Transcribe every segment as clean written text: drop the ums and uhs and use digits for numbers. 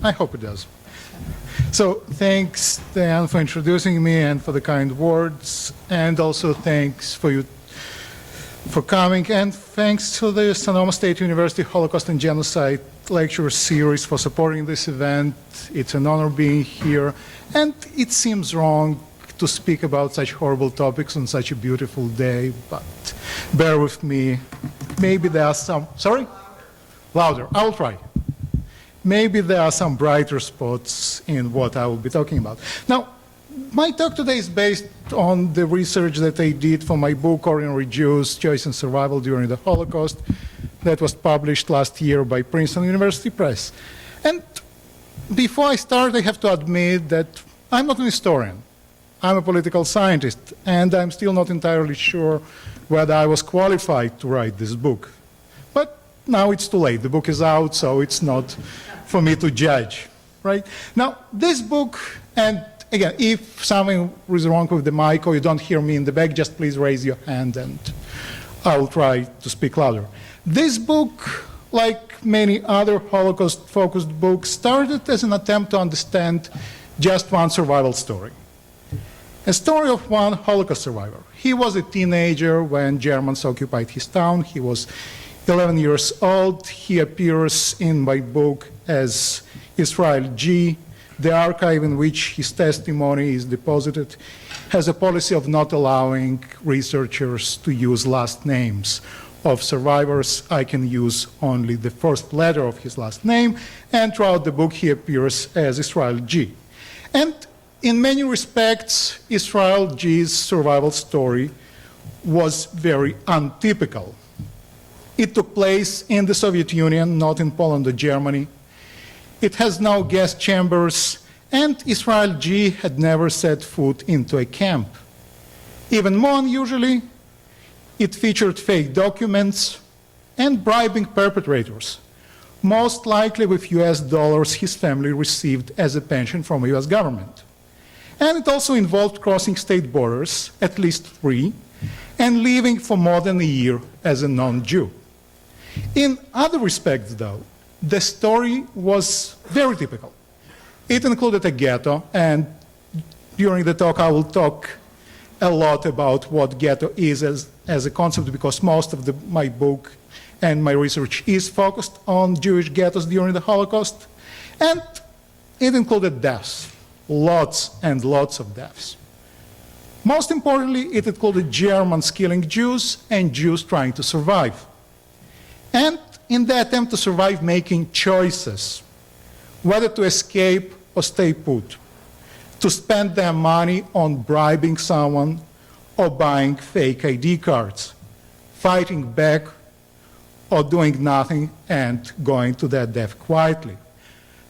I hope it does. So thanks, Dan, for introducing me and for the kind words, and also thanks for you for coming, and thanks to the Sonoma State University Holocaust and Genocide lecture series for supporting this event. It's an honor being here, and it seems wrong to speak about such horrible topics on such a beautiful day, but bear with me. Maybe there are some, sorry? Louder, I'll try. Maybe there are some brighter spots in what I will be talking about. Now, my talk today is based on the research that I did for my book, Ordinary Jews, Choice and Survival During the Holocaust, that was published last year by Princeton University Press. And before I start, I have to admit that I'm not an historian. I'm a political scientist, and I'm still not entirely sure whether I was qualified to write this book. But now it's too late. The book is out, so it's not for me to judge, right? Now, this book, and again, if something is wrong with the mic or you don't hear me in the back, just please raise your hand and I'll try to speak louder. This book, like many other Holocaust-focused books, started as an attempt to understand just one survival story. A story of one Holocaust survivor. He was a teenager when Germans occupied his town. He was 11 years old. He appears in my book as Israel G. The archive in which his testimony is deposited has a policy of not allowing researchers to use last names of survivors. I can use only the first letter of his last name, and throughout the book he appears as Israel G. And in many respects, Israel G's survival story was very untypical. It took place in the Soviet Union, not in Poland or Germany. It has no gas chambers, and Israel G had never set foot into a camp. Even more unusually, it featured fake documents and bribing perpetrators, most likely with US dollars his family received as a pension from the US government. And it also involved crossing state borders, at least 3, and living for more than a year as a non-Jew. In other respects, though, the story was very typical. It included a ghetto, and during the talk I will talk a lot about what ghetto is as a concept, because most of my book and my research is focused on Jewish ghettos during the Holocaust. And it included deaths, lots and lots of deaths. Most importantly, it included Germans killing Jews and Jews trying to survive. And in the attempt to survive, making choices, whether to escape or stay put, to spend their money on bribing someone or buying fake ID cards, fighting back or doing nothing and going to their death quietly.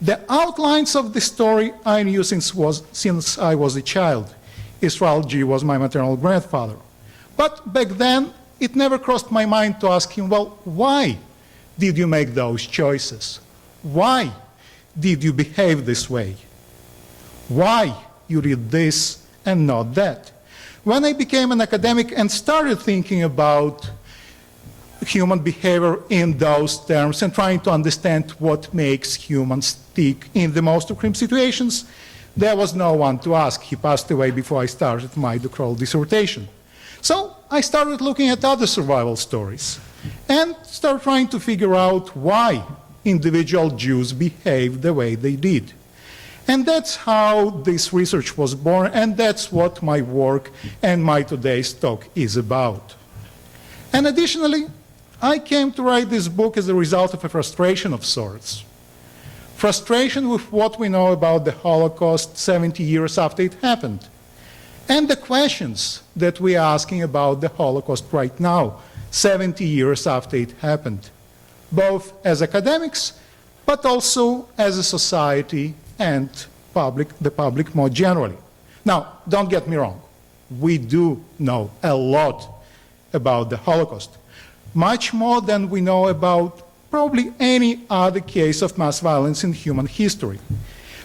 The outlines of the story I knew since I was a child. Israel G was my maternal grandfather. But back then, it never crossed my mind to ask him, well, why did you make those choices? Why did you behave this way? Why you did this and not that? When I became an academic and started thinking about human behavior in those terms and trying to understand what makes humans tick in the most extreme situations, there was no one to ask. He passed away before I started my doctoral dissertation. So I started looking at other survival stories and started trying to figure out why individual Jews behaved the way they did. And that's how this research was born, and that's what my work and my today's talk is about. And additionally, I came to write this book as a result of a frustration of sorts. Frustration with what we know about the Holocaust 70 years after it happened, and the questions that we are asking about the Holocaust right now, 70 years after it happened, both as academics, but also as a society and the public more generally. Now, don't get me wrong. We do know a lot about the Holocaust, much more than we know about probably any other case of mass violence in human history.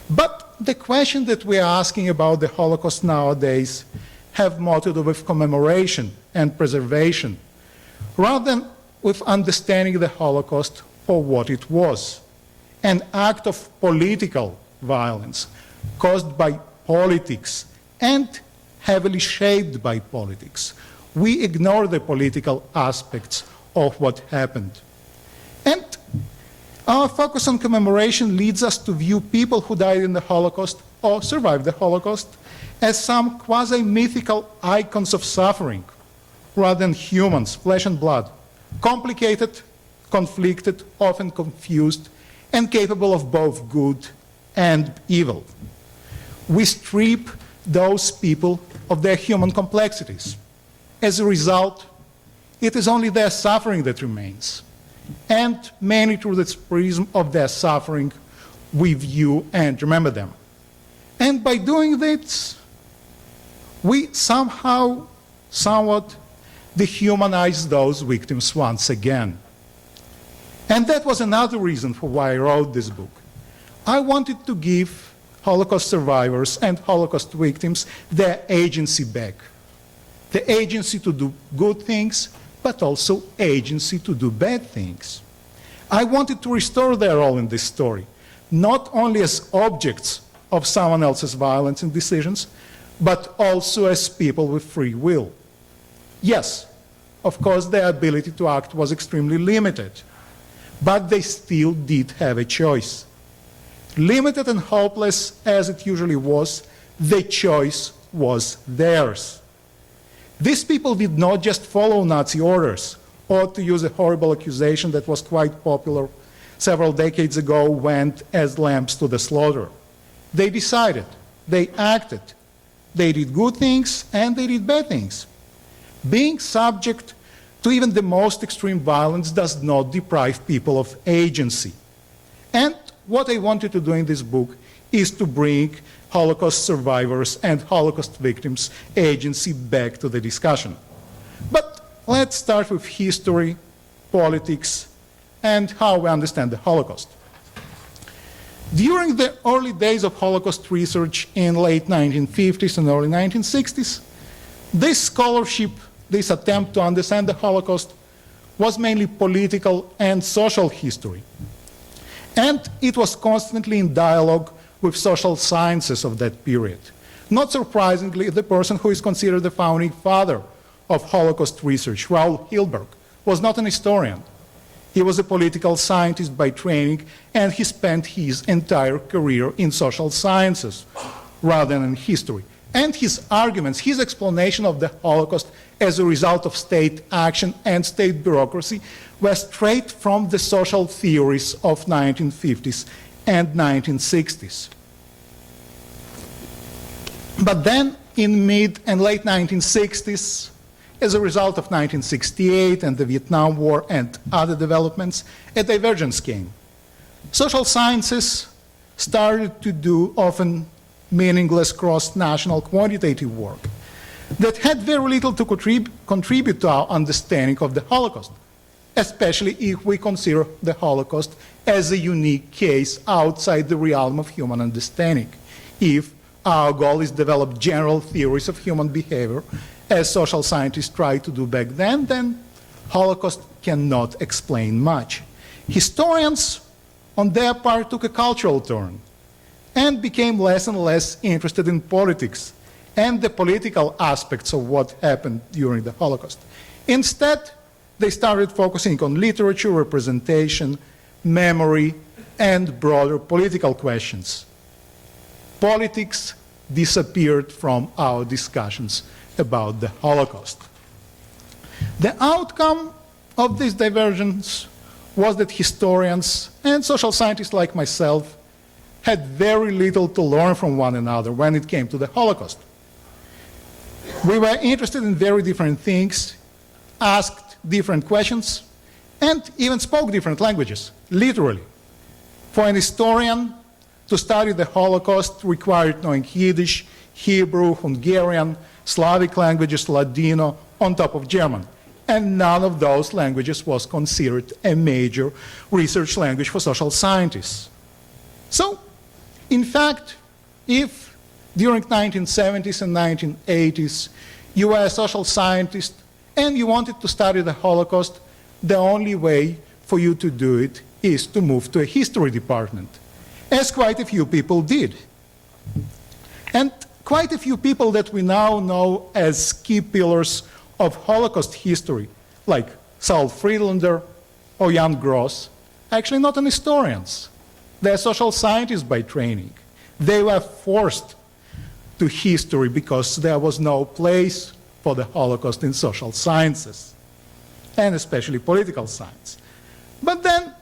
But the question that we are asking about the Holocaust nowadays have more to do with commemoration and preservation, rather than with understanding the Holocaust for what it was. an act of political violence caused by politics and heavily shaped by politics. We ignore the political aspects of what happened. And our focus on commemoration leads us to view people who died in the Holocaust or survived the Holocaust as some quasi-mythical icons of suffering, rather than humans, flesh and blood, complicated, conflicted, often confused, and capable of both good and evil. We strip those people of their human complexities. As a result, it is only their suffering that remains. And mainly through the prism of their suffering, we view and remember them. And by doing this, we somehow, somewhat, dehumanize those victims once again. And that was another reason for why I wrote this book. I wanted to give Holocaust survivors and Holocaust victims their agency back. The agency to do good things, but also agency to do bad things. I wanted to restore their role in this story, not only as objects of someone else's violence and decisions, but also as people with free will. Yes, of course, their ability to act was extremely limited, but they still did have a choice. Limited and hopeless as it usually was, the choice was theirs. These people did not just follow Nazi orders, or to use a horrible accusation that was quite popular several decades ago, went as lambs to the slaughter. They decided, they acted, they did good things and they did bad things. Being subject to even the most extreme violence does not deprive people of agency. And what I wanted to do in this book is to bring Holocaust survivors and Holocaust victims' agency back to the discussion. But let's start with history, politics, and how we understand the Holocaust. During the early days of Holocaust research in late 1950s and early 1960s, this scholarship, this attempt to understand the Holocaust, was mainly political and social history. And it was constantly in dialogue with social sciences of that period. Not surprisingly, the person who is considered the founding father of Holocaust research, Raoul Hilberg, was not an historian. He was a political scientist by training, and he spent his entire career in social sciences rather than in history. And his arguments, his explanation of the Holocaust as a result of state action and state bureaucracy were straight from the social theories of 1950s and 1960s. But then, in mid and late 1960s, as a result of 1968 and the Vietnam War and other developments, a divergence came. Social sciences started to do often meaningless cross-national quantitative work that had very little to contribute to our understanding of the Holocaust, especially if we consider the Holocaust as a unique case outside the realm of human understanding. If our goal is to develop general theories of human behavior, as social scientists tried to do back then Holocaust cannot explain much. Historians, on their part, took a cultural turn and became less and less interested in politics and the political aspects of what happened during the Holocaust. Instead, they started focusing on literature, representation, memory, and broader political questions. Politics disappeared from our discussions about the Holocaust. The outcome of this divergence was that historians and social scientists like myself had very little to learn from one another when it came to the Holocaust. We were interested in very different things, asked different questions, and even spoke different languages, literally. For an historian, to study the Holocaust required knowing Yiddish, Hebrew, Hungarian, Slavic languages, Ladino, on top of German. And none of those languages was considered a major research language for social scientists. So, in fact, if during 1970s and 1980s you were a social scientist and you wanted to study the Holocaust, the only way for you to do it is to move to a history department, as quite a few people did. And quite a few people that we now know as key pillars of Holocaust history, like Saul Friedlander or Jan Gross, actually not an historians. They're social scientists by training. They were forced to history because there was no place for the Holocaust in social sciences, and especially political science. But then,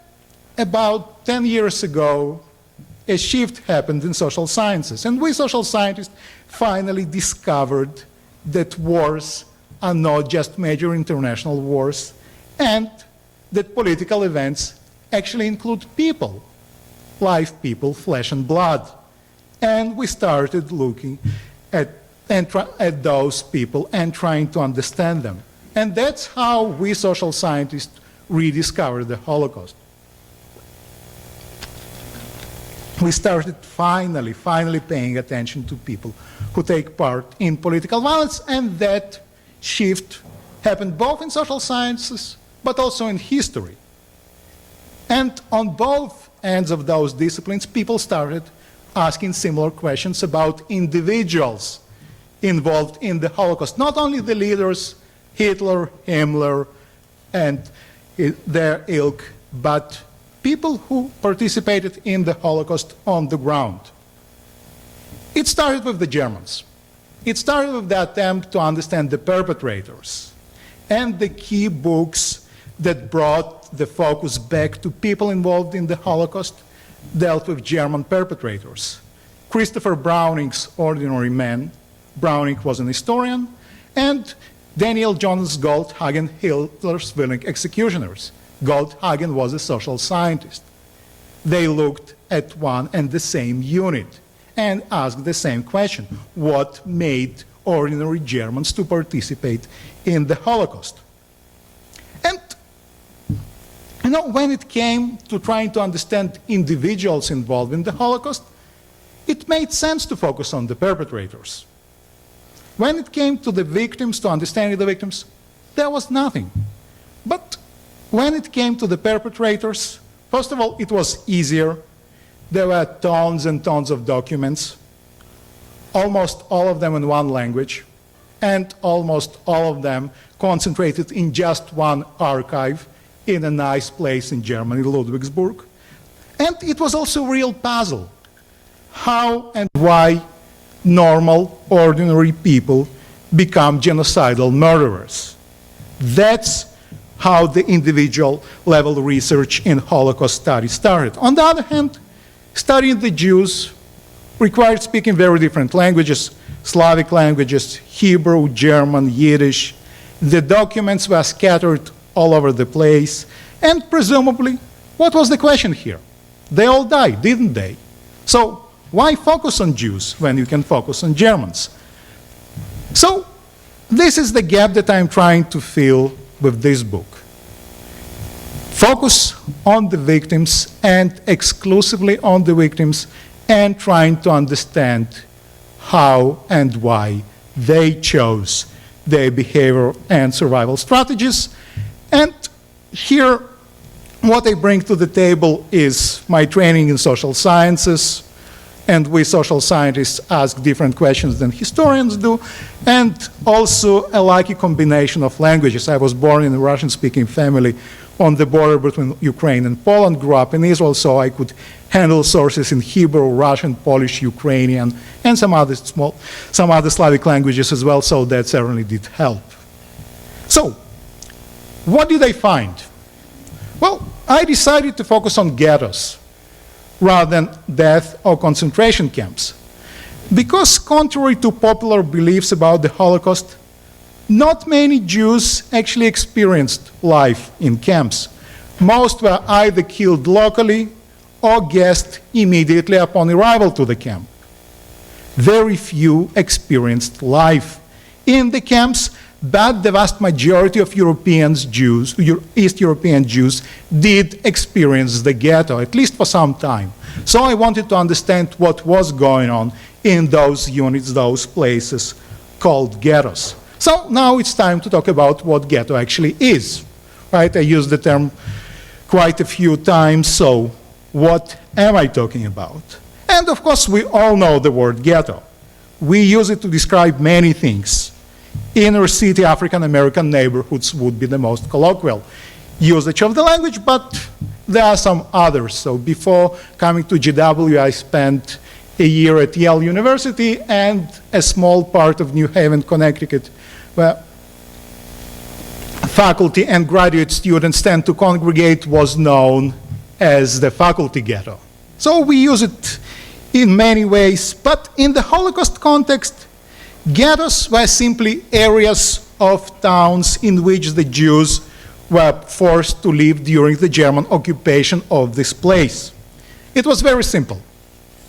about 10 years ago, a shift happened in social sciences, and we social scientists finally discovered that wars are not just major international wars, and that political events actually include people, live people, flesh and blood. And we started looking at those people and trying to understand them. And that's how we social scientists rediscovered the Holocaust. We started finally paying attention to people who take part in political violence, and that shift happened both in social sciences but also in history. And on both ends of those disciplines, people started asking similar questions about individuals involved in the Holocaust. Not only the leaders, Hitler, Himmler, and their ilk, but people who participated in the Holocaust on the ground. It started with the Germans. It started with the attempt to understand the perpetrators. And the key books that brought the focus back to people involved in the Holocaust dealt with German perpetrators. Christopher Browning's Ordinary Men, Browning was an historian, and Daniel Jones Goldhagen, Hitler's willing executioners. Goldhagen was a social scientist. They looked at one and the same unit and asked the same question: what made ordinary Germans to participate in the Holocaust? And you know, when it came to trying to understand individuals involved in the Holocaust, it made sense to focus on the perpetrators. When it came to the victims, to understanding the victims, there was nothing. But when it came to the perpetrators, first of all, it was easier. There were tons and tons of documents, almost all of them in one language, and almost all of them concentrated in just one archive in a nice place in Germany, Ludwigsburg. And it was also a real puzzle. How and why normal, ordinary people become genocidal murderers? That's how the individual level research in Holocaust studies started. On the other hand, studying the Jews required speaking very different languages, Slavic languages, Hebrew, German, Yiddish. The documents were scattered all over the place, and presumably, what was the question here? They all died, didn't they? So why focus on Jews when you can focus on Germans? So this is the gap that I'm trying to fill with this book. Focus on the victims, and exclusively on the victims, and trying to understand how and why they chose their behavior and survival strategies. And here, what I bring to the table is my training in social sciences, and we social scientists ask different questions than historians do, and also a lucky combination of languages. I was born in a Russian-speaking family on the border between Ukraine and Poland, grew up in Israel, so I could handle sources in Hebrew, Russian, Polish, Ukrainian, and some other Slavic languages as well, so that certainly did help. So, what did I find? Well, I decided to focus on ghettos rather than death or concentration camps. Because contrary to popular beliefs about the Holocaust, not many Jews actually experienced life in camps. Most were either killed locally or gassed immediately upon arrival to the camp. Very few experienced life in the camps, but the vast majority of East European Jews did experience the ghetto, at least for some time. So I wanted to understand what was going on in those units, those places called ghettos. So now it's time to talk about what ghetto actually is. Right? I use the term quite a few times, so what am I talking about? And of course, we all know the word ghetto. We use it to describe many things. Inner city African-American neighborhoods would be the most colloquial usage of the language, but there are some others. So before coming to GW, I spent a year at Yale University and a small part of New Haven, Connecticut, where faculty and graduate students tend to congregate, was known as the faculty ghetto. So we use it in many ways, but in the Holocaust context, ghettos were simply areas of towns in which the Jews were forced to live during the German occupation of this place. It was very simple.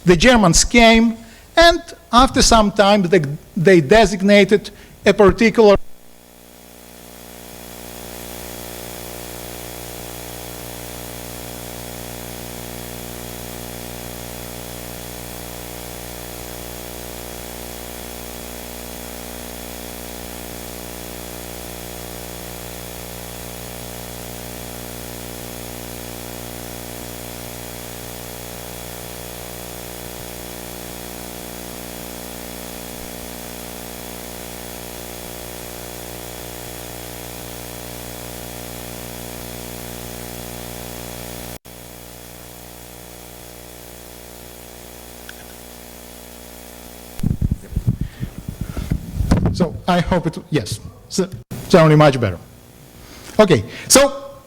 The Germans came, and after some time, they designated a particular So I hope it, yes, so certainly much better. Okay, so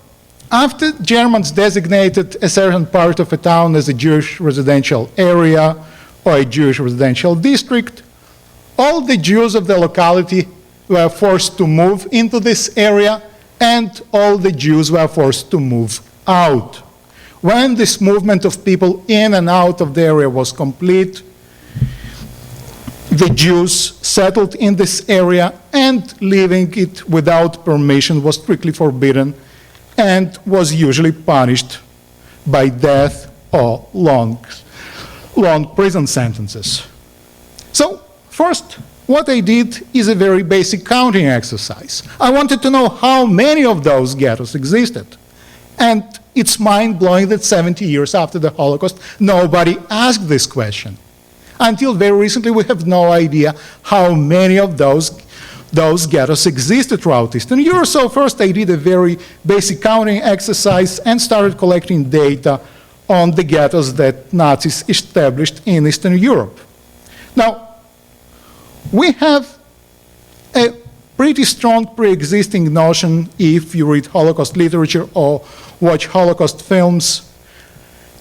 after Germans designated a certain part of a town as a Jewish residential area or a Jewish residential district, all the Jews of the locality were forced to move into this area, and all the Jews were forced to move out. When this movement of people in and out of the area was complete, the Jews settled in this area, and leaving it without permission was strictly forbidden and was usually punished by death or long prison sentences. So first, what I did is a very basic counting exercise. I wanted to know how many of those ghettos existed. And it's mind-blowing that 70 years after the Holocaust, nobody asked this question. Until very recently, we have no idea how many of those ghettos existed throughout Eastern Europe. So first I did a very basic counting exercise and started collecting data on the ghettos that Nazis established in Eastern Europe. Now, we have a pretty strong pre-existing notion, if you read Holocaust literature or watch Holocaust films.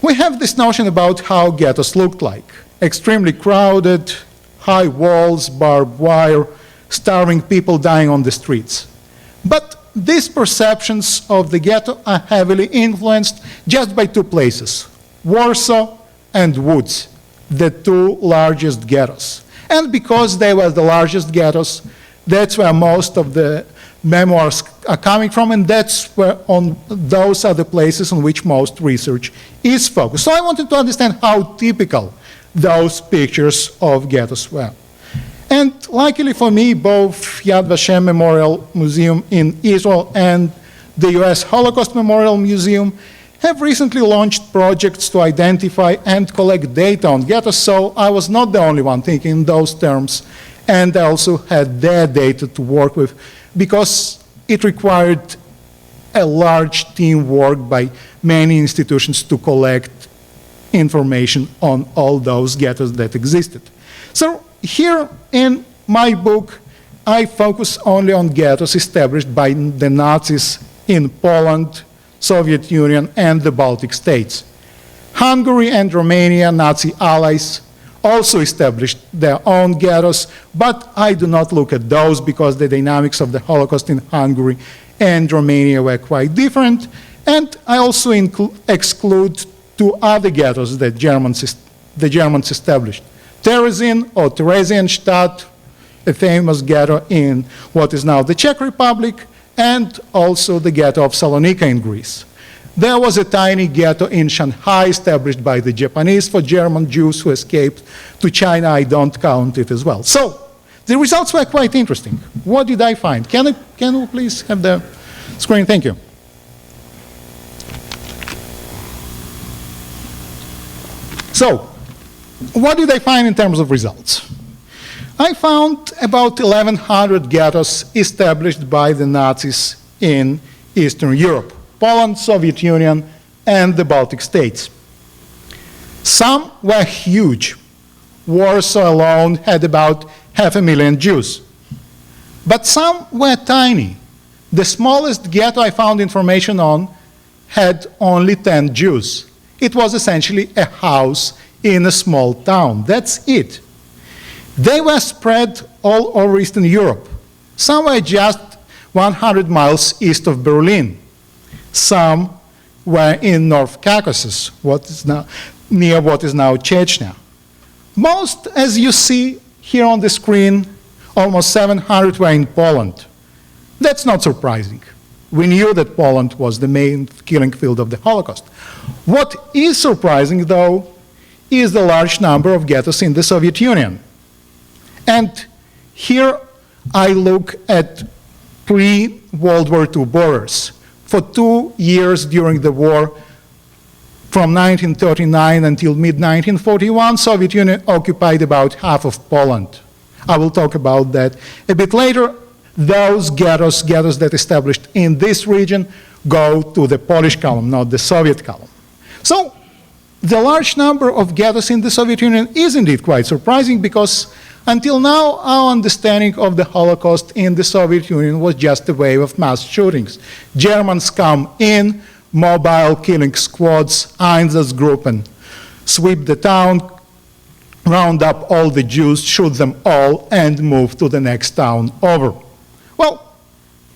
We have this notion about how ghettos looked like. Extremely crowded, high walls, barbed wire, starving people dying on the streets. But these perceptions of the ghetto are heavily influenced just by two places, Warsaw and Łódź, the two largest ghettos. And because they were the largest ghettos, that's where most of the memoirs are coming from, and that's where those are the places on which most research is focused. So I wanted to understand how typical those pictures of ghettos were. And luckily for me, both Yad Vashem Memorial Museum in Israel and the US Holocaust Memorial Museum have recently launched projects to identify and collect data on ghettos, so I was not the only one thinking in those terms, and I also had their data to work with, because it required a large teamwork by many institutions to collect information on all those ghettos that existed. So here in my book, I focus only on ghettos established by the Nazis in Poland, Soviet Union, and the Baltic states. Hungary and Romania, Nazi allies, also established their own ghettos, but I do not look at those because the dynamics of the Holocaust in Hungary and Romania were quite different, and I also exclude two other ghettos that the Germans established. Terezin or Theresienstadt, a famous ghetto in what is now the Czech Republic, and also the ghetto of Salonika in Greece. There was a tiny ghetto in Shanghai established by the Japanese for German Jews who escaped to China. I don't count it as well. So the results were quite interesting. What did I find? Can we please have the screen? Thank you. So, what did I find in terms of results? I found about 1,100 ghettos established by the Nazis in Eastern Europe, Poland, Soviet Union, and the Baltic states. Some were huge. Warsaw alone had about 500,000 Jews. But some were tiny. The smallest ghetto I found information on had only 10 Jews. It was essentially a house in a small town. That's it. They were spread all over Eastern Europe. Some were just 100 miles east of Berlin. Some were in North Caucasus, near what is now Chechnya. Most, as you see here on the screen, almost 700 were in Poland. That's not surprising. We knew that Poland was the main killing field of the Holocaust. What is surprising, though, is the large number of ghettos in the Soviet Union. And here I look at pre-World War II borders. For 2 years during the war, from 1939 until mid-1941, Soviet Union occupied about half of Poland. I will talk about that a bit later. Those ghettos that established in this region go to the Polish column, not the Soviet column. So the large number of ghettos in the Soviet Union is indeed quite surprising, because until now our understanding of the Holocaust in the Soviet Union was just a wave of mass shootings. Germans come in, mobile killing squads, Einsatzgruppen, sweep the town, round up all the Jews, shoot them all, and move to the next town over. Well,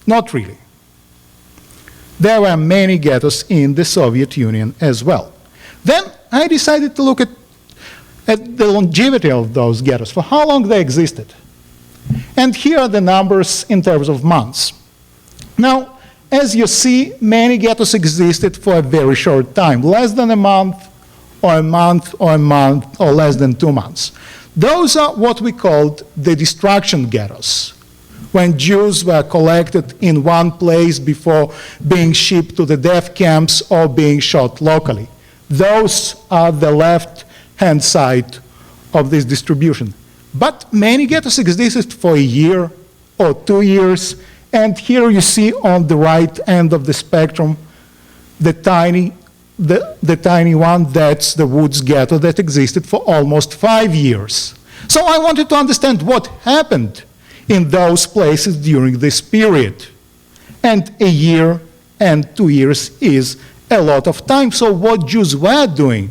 not really. There were many ghettos in the Soviet Union as well. Then I decided to look at the longevity of those ghettos, for how long they existed. And here are the numbers in terms of months. Now, as you see, many ghettos existed for a very short time, less than a month, or a month, or a month, or less than 2 months. Those are what we called the destruction ghettos, when Jews were collected in one place before being shipped to the death camps or being shot locally. Those are the left-hand side of this distribution. But many ghettos existed for a year or 2 years, and here you see on the right end of the spectrum the tiny one, that's the Woods Ghetto, that existed for almost 5 years. So I wanted to understand what happened in those places during this period. And a year and 2 years is a lot of time. So what Jews were doing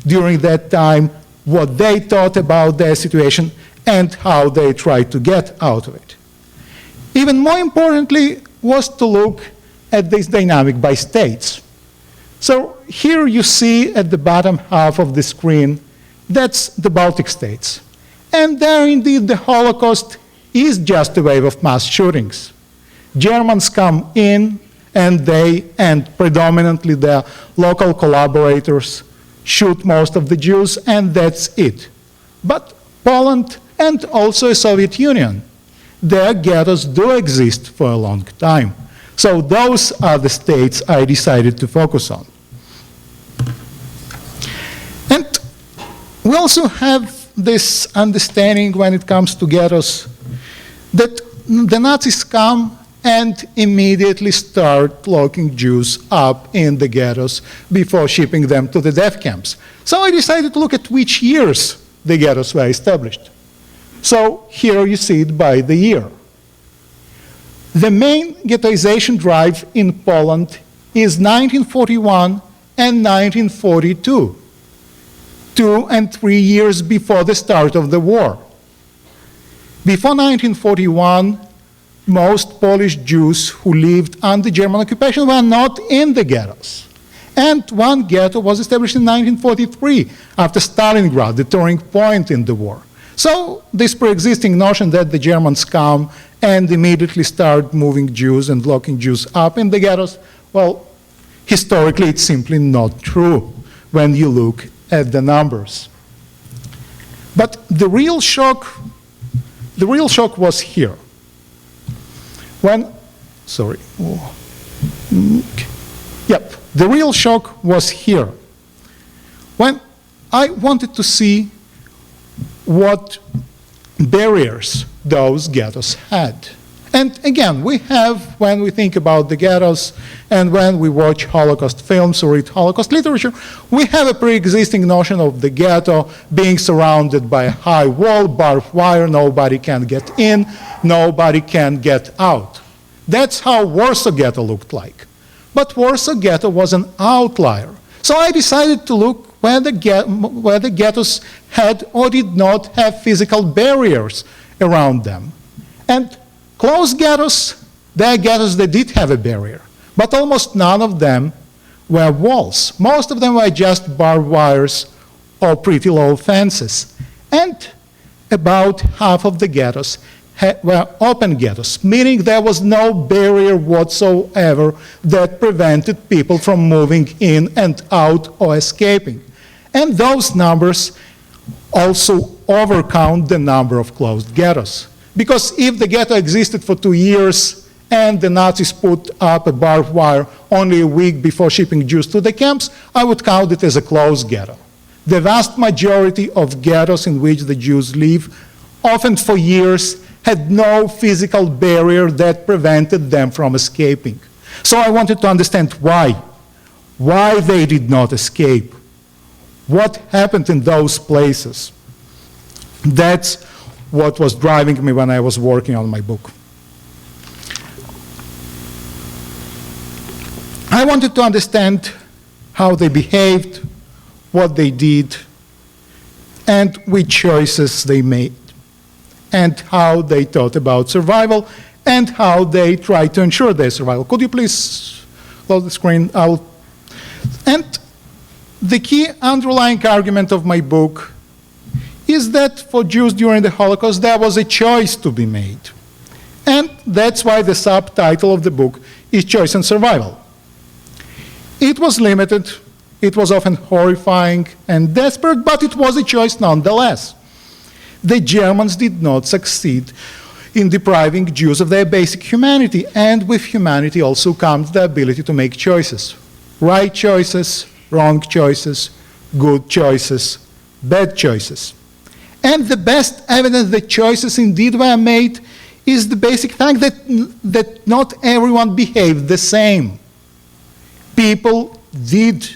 during that time, what they thought about their situation, and how they tried to get out of it. Even more importantly was to look at this dynamic by states. So here you see at the bottom half of the screen, that's the Baltic states. And there indeed the Holocaust is just a wave of mass shootings. Germans come in, and they, and predominantly their local collaborators, shoot most of the Jews, and that's it. But Poland and also the Soviet Union, their ghettos do exist for a long time. So those are the states I decided to focus on. And we also have this understanding when it comes to ghettos that the Nazis come and immediately start locking Jews up in the ghettos before shipping them to the death camps. So I decided to look at which years the ghettos were established. So here you see it by the year. The main ghettoization drive in Poland is 1941 and 1942, 2 and 3 years before the start of the war. Before 1941, most Polish Jews who lived under German occupation were not in the ghettos. And one ghetto was established in 1943 after Stalingrad, the turning point in the war. So this pre-existing notion that the Germans come and immediately start moving Jews and locking Jews up in the ghettos, well, historically it's simply not true when you look at the numbers. But the real shock was here. The real shock was here. When I wanted to see what barriers those ghettos had. And again, we have, when we think about the ghettos and when we watch Holocaust films or read Holocaust literature, we have a pre-existing notion of the ghetto being surrounded by a high wall, barbed wire, nobody can get in, nobody can get out. That's how Warsaw Ghetto looked like. But Warsaw Ghetto was an outlier. So I decided to look where the ghettos had or did not have physical barriers around them. And closed ghettos, there are ghettos that did have a barrier, but almost none of them were walls. Most of them were just barbed wires or pretty low fences. And about half of the ghettos were open ghettos, meaning there was no barrier whatsoever that prevented people from moving in and out or escaping. And those numbers also overcount the number of closed ghettos. Because if the ghetto existed for 2 years and the Nazis put up a barbed wire only a week before shipping Jews to the camps, I would count it as a closed ghetto. The vast majority of ghettos in which the Jews live, often for years, had no physical barrier that prevented them from escaping. So I wanted to understand why they did not escape. What happened in those places? That's what was driving me when I was working on my book. I wanted to understand how they behaved, what they did, and which choices they made, and how they thought about survival, and how they tried to ensure their survival. Could you please close the screen? And the key underlying argument of my book is that for Jews during the Holocaust, there was a choice to be made. And that's why the subtitle of the book is Choice and Survival. It was limited, it was often horrifying and desperate, but it was a choice nonetheless. The Germans did not succeed in depriving Jews of their basic humanity, and with humanity also comes the ability to make choices. Right choices, wrong choices, good choices, bad choices. And the best evidence that choices indeed were made is the basic fact that not everyone behaved the same. People did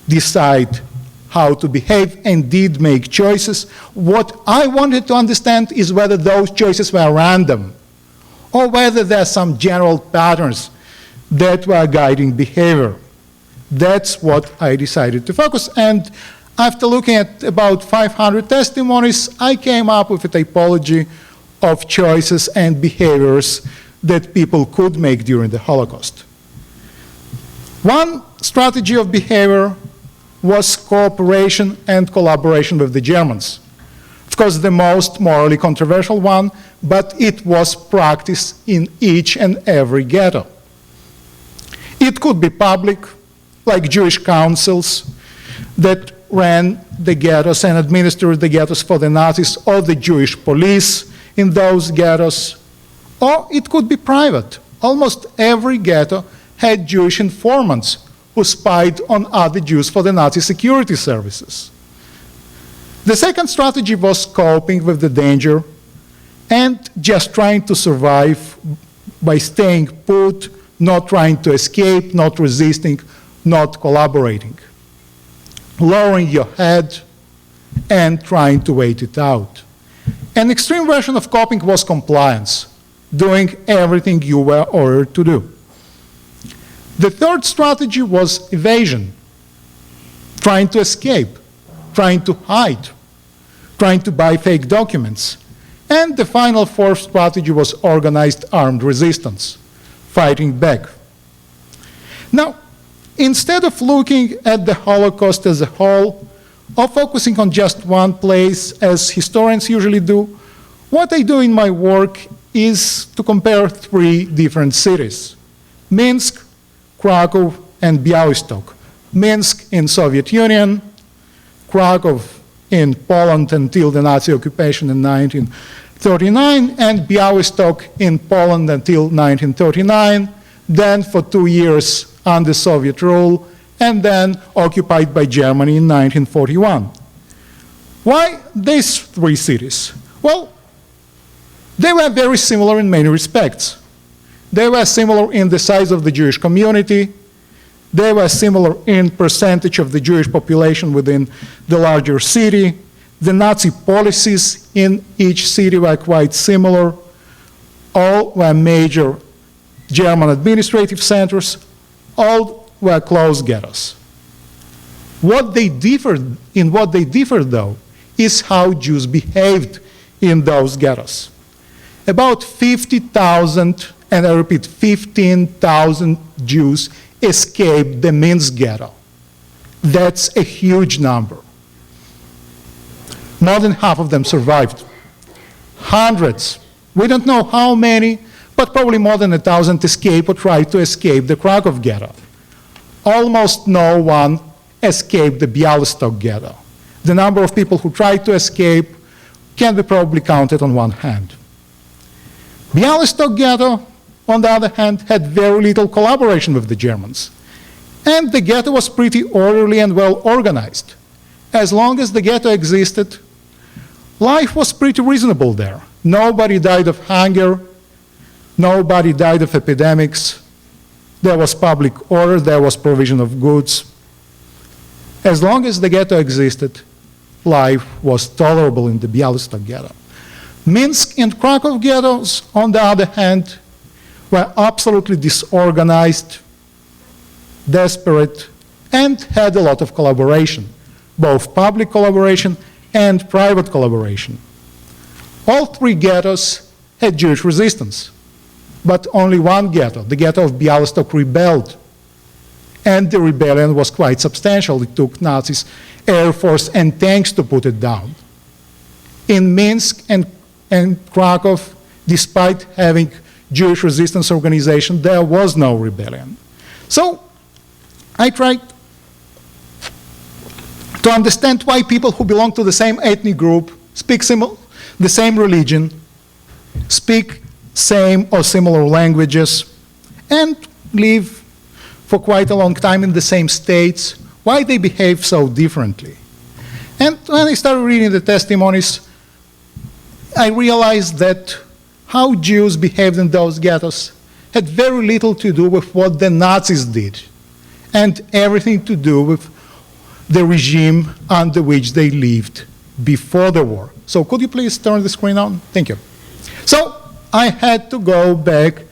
decide how to behave and did make choices. What I wanted to understand is whether those choices were random or whether there are some general patterns that were guiding behavior. That's what I decided to focus. And after looking at about 500 testimonies, I came up with a typology of choices and behaviors that people could make during the Holocaust. One strategy of behavior was cooperation and collaboration with the Germans. Of course, the most morally controversial one, but it was practiced in each and every ghetto. It could be public, like Jewish councils that ran the ghettos and administered the ghettos for the Nazis, or the Jewish police in those ghettos, or it could be private. Almost every ghetto had Jewish informants who spied on other Jews for the Nazi security services. The second strategy was coping with the danger and just trying to survive by staying put, not trying to escape, not resisting, not collaborating. Lowering your head and trying to wait it out. An extreme version of coping was compliance, doing everything you were ordered to do. The third strategy was evasion, trying to escape, trying to hide, trying to buy fake documents. And the final fourth strategy was organized armed resistance, fighting back. Now, instead of looking at the Holocaust as a whole, or focusing on just one place, as historians usually do, what I do in my work is to compare 3 different cities: Minsk, Krakow, and Białystok. Minsk in Soviet Union, Krakow in Poland until the Nazi occupation in 1939, and Białystok in Poland until 1939, then for 2 years under Soviet rule, and then occupied by Germany in 1941. Why these three cities? Well, they were very similar in many respects. They were similar in the size of the Jewish community. They were similar in percentage of the Jewish population within the larger city. The Nazi policies in each city were quite similar. All were major German administrative centers. All were closed ghettos. What they differed though, is how Jews behaved in those ghettos. About 50,000, and I repeat, 15,000 Jews escaped the Minsk ghetto. That's a huge number. More than half of them survived. Hundreds, we don't know how many, but probably more than 1,000 escaped or tried to escape the Krakow ghetto. Almost no one escaped the Bialystok ghetto. The number of people who tried to escape can be probably counted on one hand. Bialystok ghetto, on the other hand, had very little collaboration with the Germans. And the ghetto was pretty orderly and well organized. As long as the ghetto existed, life was pretty reasonable there. Nobody died of hunger. Nobody died of epidemics. There was public order. There was provision of goods. As long as the ghetto existed, life was tolerable in the Bialystok ghetto. Minsk and Krakow ghettos, on the other hand, were absolutely disorganized, desperate, and had a lot of collaboration, both public collaboration and private collaboration. All three ghettos had Jewish resistance, but only one ghetto, the ghetto of Bialystok, rebelled. And the rebellion was quite substantial. It took Nazis, air force, and tanks to put it down. In Minsk and Krakow, despite having Jewish resistance organization, there was no rebellion. So I tried to understand why people who belong to the same ethnic group, speak the same religion, speak same or similar languages, and live for quite a long time in the same states, why they behave so differently. And when I started reading the testimonies, I realized that how Jews behaved in those ghettos had very little to do with what the Nazis did, and everything to do with the regime under which they lived before the war. So could you please turn the screen on? Thank you. So I had to go back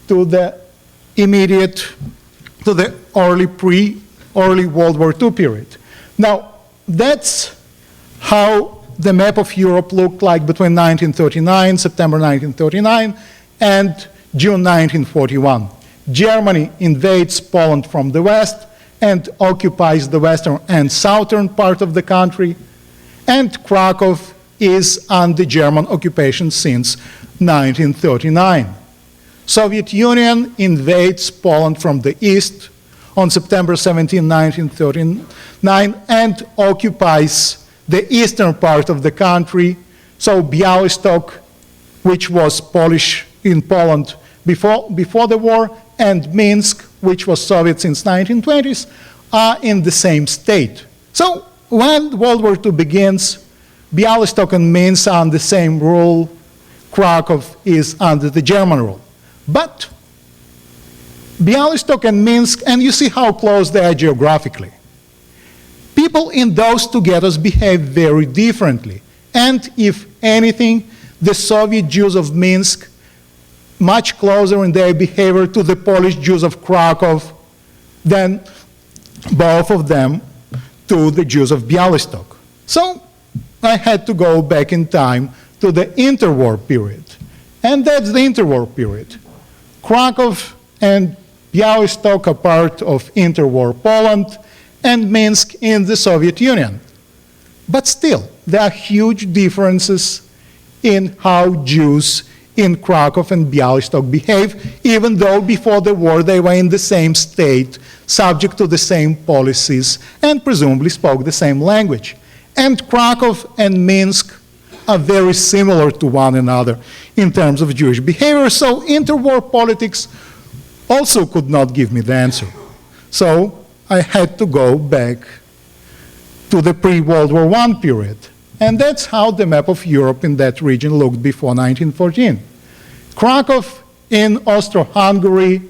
to the early World War II period. Now, that's how the map of Europe looked like between 1939, September 1939, and June 1941. Germany invades Poland from the west and occupies the western and southern part of the country, and Krakow is under German occupation since 1939. Soviet Union invades Poland from the east on September 17, 1939, and occupies the eastern part of the country. So Bialystok, which was Polish in Poland before the war, and Minsk, which was Soviet since 1920s, are in the same state. So when World War II begins, Bialystok and Minsk are under the same rule. Krakow is under the German rule. But Bialystok and Minsk, and you see how close they are geographically. People in those two ghettos behave very differently. And if anything, the Soviet Jews of Minsk much closer in their behavior to the Polish Jews of Krakow than both of them to the Jews of Bialystok. So I had to go back in time to the interwar period. And that's the interwar period. Krakow and Bialystok are part of interwar Poland, and Minsk in the Soviet Union. But still, there are huge differences in how Jews in Krakow and Bialystok behave, even though before the war they were in the same state, subject to the same policies, and presumably spoke the same language. And Krakow and Minsk are very similar to one another in terms of Jewish behavior, so interwar politics also could not give me the answer. So I had to go back to the pre-World War I period. And that's how the map of Europe in that region looked before 1914. Krakow in Austro-Hungary,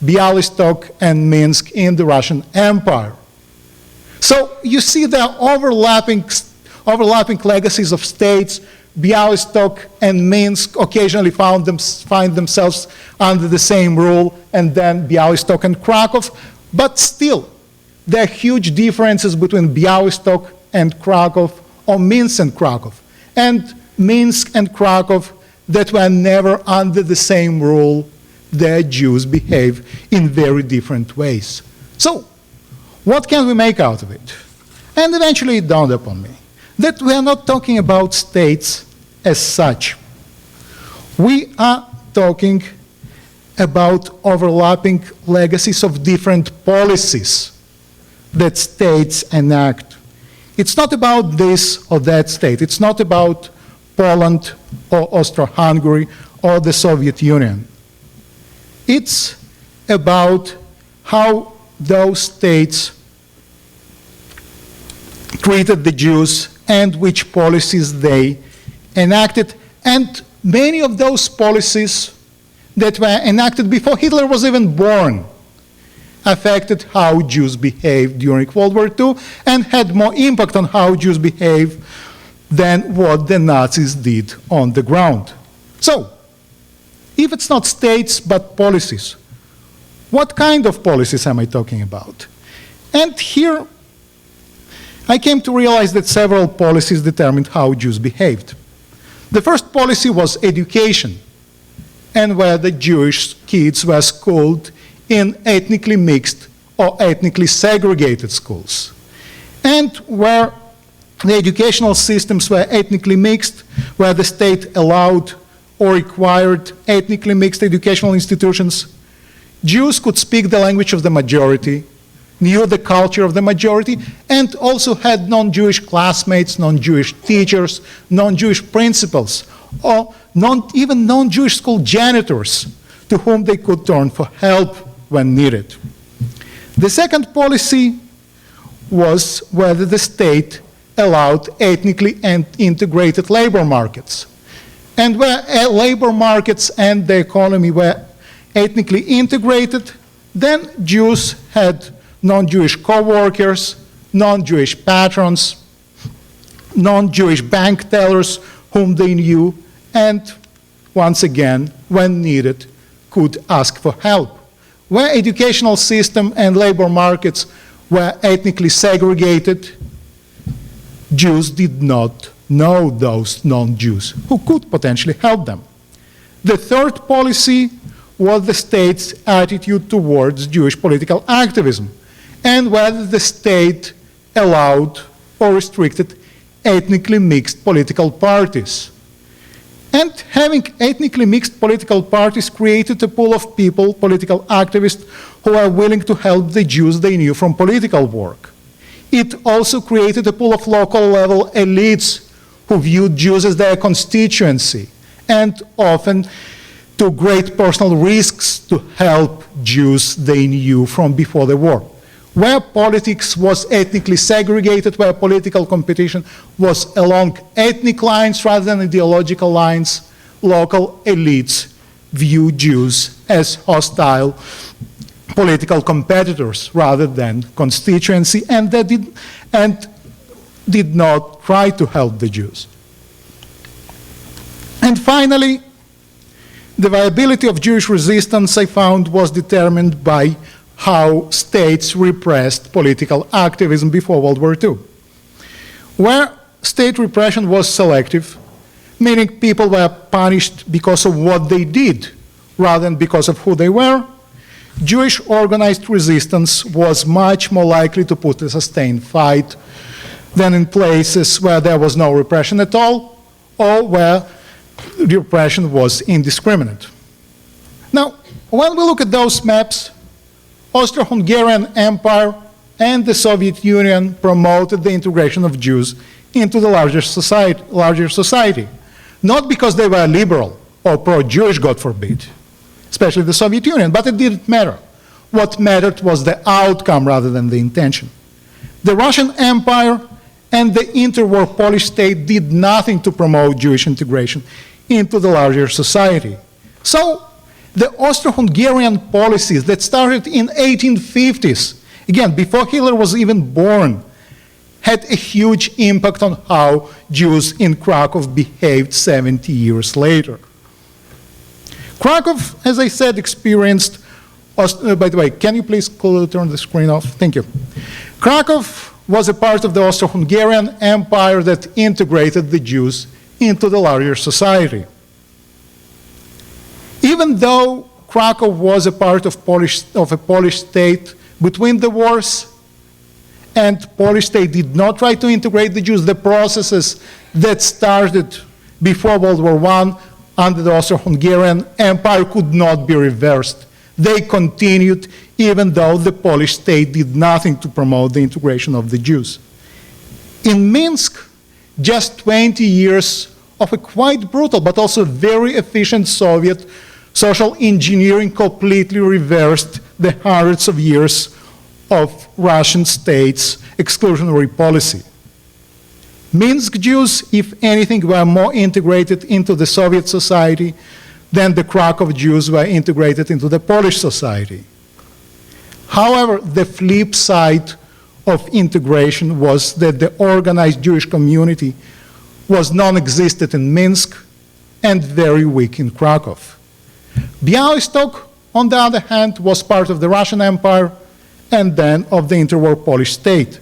Bialystok and Minsk in the Russian Empire. So you see there are overlapping legacies of states. Bialystok and Minsk occasionally find themselves under the same rule, and then Bialystok and Krakow. But still, there are huge differences between Bialystok and Krakow, or Minsk and Krakow. And Minsk and Krakow that were never under the same rule, their Jews behave in very different ways. So, what can we make out of it? And eventually it dawned upon me that we are not talking about states as such. We are talking about overlapping legacies of different policies that states enact. It's not about this or that state. It's not about Poland or Austro-Hungary or the Soviet Union. It's about how those states treated the Jews and which policies they enacted. And many of those policies that were enacted before Hitler was even born affected how Jews behaved during World War II and had more impact on how Jews behave than what the Nazis did on the ground. So, if it's not states but policies, what kind of policies am I talking about? And here I came to realize that several policies determined how Jews behaved. The first policy was education, and where the Jewish kids were schooled in ethnically mixed or ethnically segregated schools, and where the educational systems were ethnically mixed, where the state allowed or required ethnically mixed educational institutions. Jews could speak the language of the majority, knew the culture of the majority, and also had non-Jewish classmates, non-Jewish teachers, non-Jewish principals, or even non-Jewish school janitors to whom they could turn for help when needed. The second policy was whether the state allowed ethnically and integrated labor markets. And where labor markets and the economy were ethnically integrated, then Jews had non-Jewish co-workers, non-Jewish patrons, non-Jewish bank tellers whom they knew, and once again, when needed, could ask for help. Where educational system and labor markets were ethnically segregated, Jews did not know those non-Jews who could potentially help them. The third policy was the state's attitude towards Jewish political activism, and whether the state allowed or restricted ethnically mixed political parties. And having ethnically mixed political parties created a pool of people, political activists, who are willing to help the Jews they knew from political work. It also created a pool of local level elites who viewed Jews as their constituency, and often took great personal risks to help Jews they knew from before the war. Where politics was ethnically segregated, where political competition was along ethnic lines rather than ideological lines, local elites viewed Jews as hostile political competitors rather than constituency, and they did not try to help the Jews. And finally, the viability of Jewish resistance, I found, was determined by how states repressed political activism before World War II. Where state repression was selective, meaning people were punished because of what they did rather than because of who they were, Jewish organized resistance was much more likely to put a sustained fight than in places where there was no repression at all, or where the repression was indiscriminate. Now, when we look at those maps, Austro-Hungarian Empire and the Soviet Union promoted the integration of Jews into the larger society, not because they were liberal or pro-Jewish, God forbid, especially the Soviet Union, but it didn't matter. What mattered was the outcome rather than the intention. The Russian Empire and the interwar Polish state did nothing to promote Jewish integration into the larger society. So the Austro-Hungarian policies that started in 1850s, again, before Hitler was even born, had a huge impact on how Jews in Krakow behaved 70 years later. Krakow, as I said, experienced, by the way, can you please turn the screen off? Thank you. Krakow was a part of the Austro-Hungarian Empire that integrated the Jews into the larger society. Even though Krakow was a part of a Polish state between the wars, and Polish state did not try to integrate the Jews, the processes that started before World War I under the Austro-Hungarian Empire could not be reversed. They continued even though the Polish state did nothing to promote the integration of the Jews. In Minsk, just 20 years of a quite brutal but also very efficient Soviet social engineering completely reversed the hundreds of years of Russian state's exclusionary policy. Minsk Jews, if anything, were more integrated into the Soviet society than the Krakow Jews were integrated into the Polish society. However, the flip side of integration was that the organized Jewish community was non-existent in Minsk and very weak in Krakow. Białystok, on the other hand, was part of the Russian Empire and then of the interwar Polish state,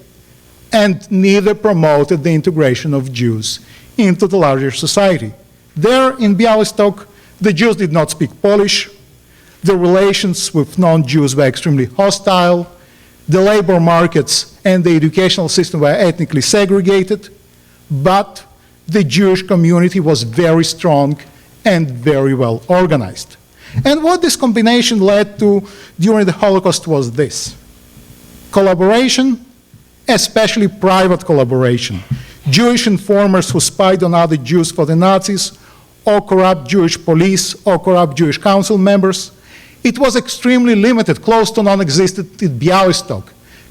and neither promoted the integration of Jews into the larger society. There in Białystok, the Jews did not speak Polish, the relations with non-Jews were extremely hostile, the labor markets and the educational system were ethnically segregated, but the Jewish community was very strong and very well organized. And what this combination led to during the Holocaust was this: collaboration, especially private collaboration. Jewish informers who spied on other Jews for the Nazis, or corrupt Jewish police, or corrupt Jewish council members. It was extremely limited, close to non-existent in Białystok,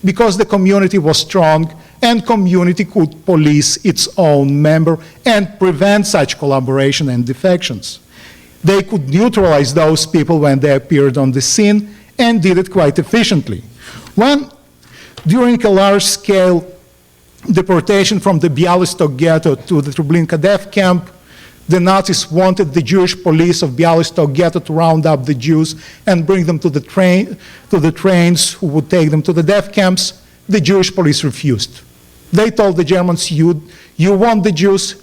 because the community was strong and community could police its own member and prevent such collaboration and defections. They could neutralize those people when they appeared on the scene and did it quite efficiently. When, during a large-scale deportation from the Białystok ghetto to the Treblinka death camp, the Nazis wanted the Jewish police of Białystok ghetto to round up the Jews and bring them to the trains who would take them to the death camps. The Jewish police refused. They told the Germans, you want the Jews,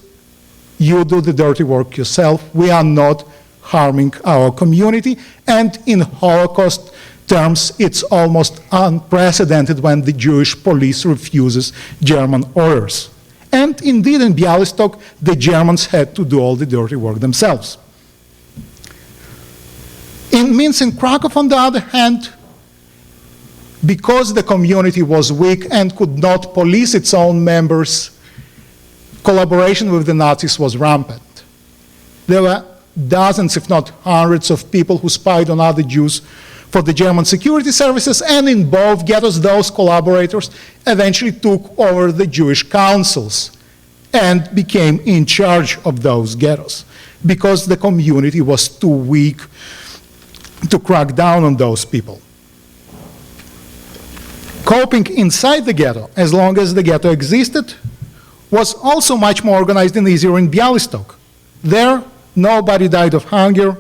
you do the dirty work yourself. We are not harming our community. And in Holocaust terms, it's almost unprecedented when the Jewish police refuses German orders. And indeed, in Białystok, the Germans had to do all the dirty work themselves. In Minsk and Krakow, on the other hand, because the community was weak and could not police its own members, collaboration with the Nazis was rampant. There were dozens, if not hundreds, of people who spied on other Jews for the German security services, and in both ghettos, those collaborators eventually took over the Jewish councils and became in charge of those ghettos because the community was too weak to crack down on those people. Coping inside the ghetto, as long as the ghetto existed, was also much more organized and easier in Białystok. There, nobody died of hunger,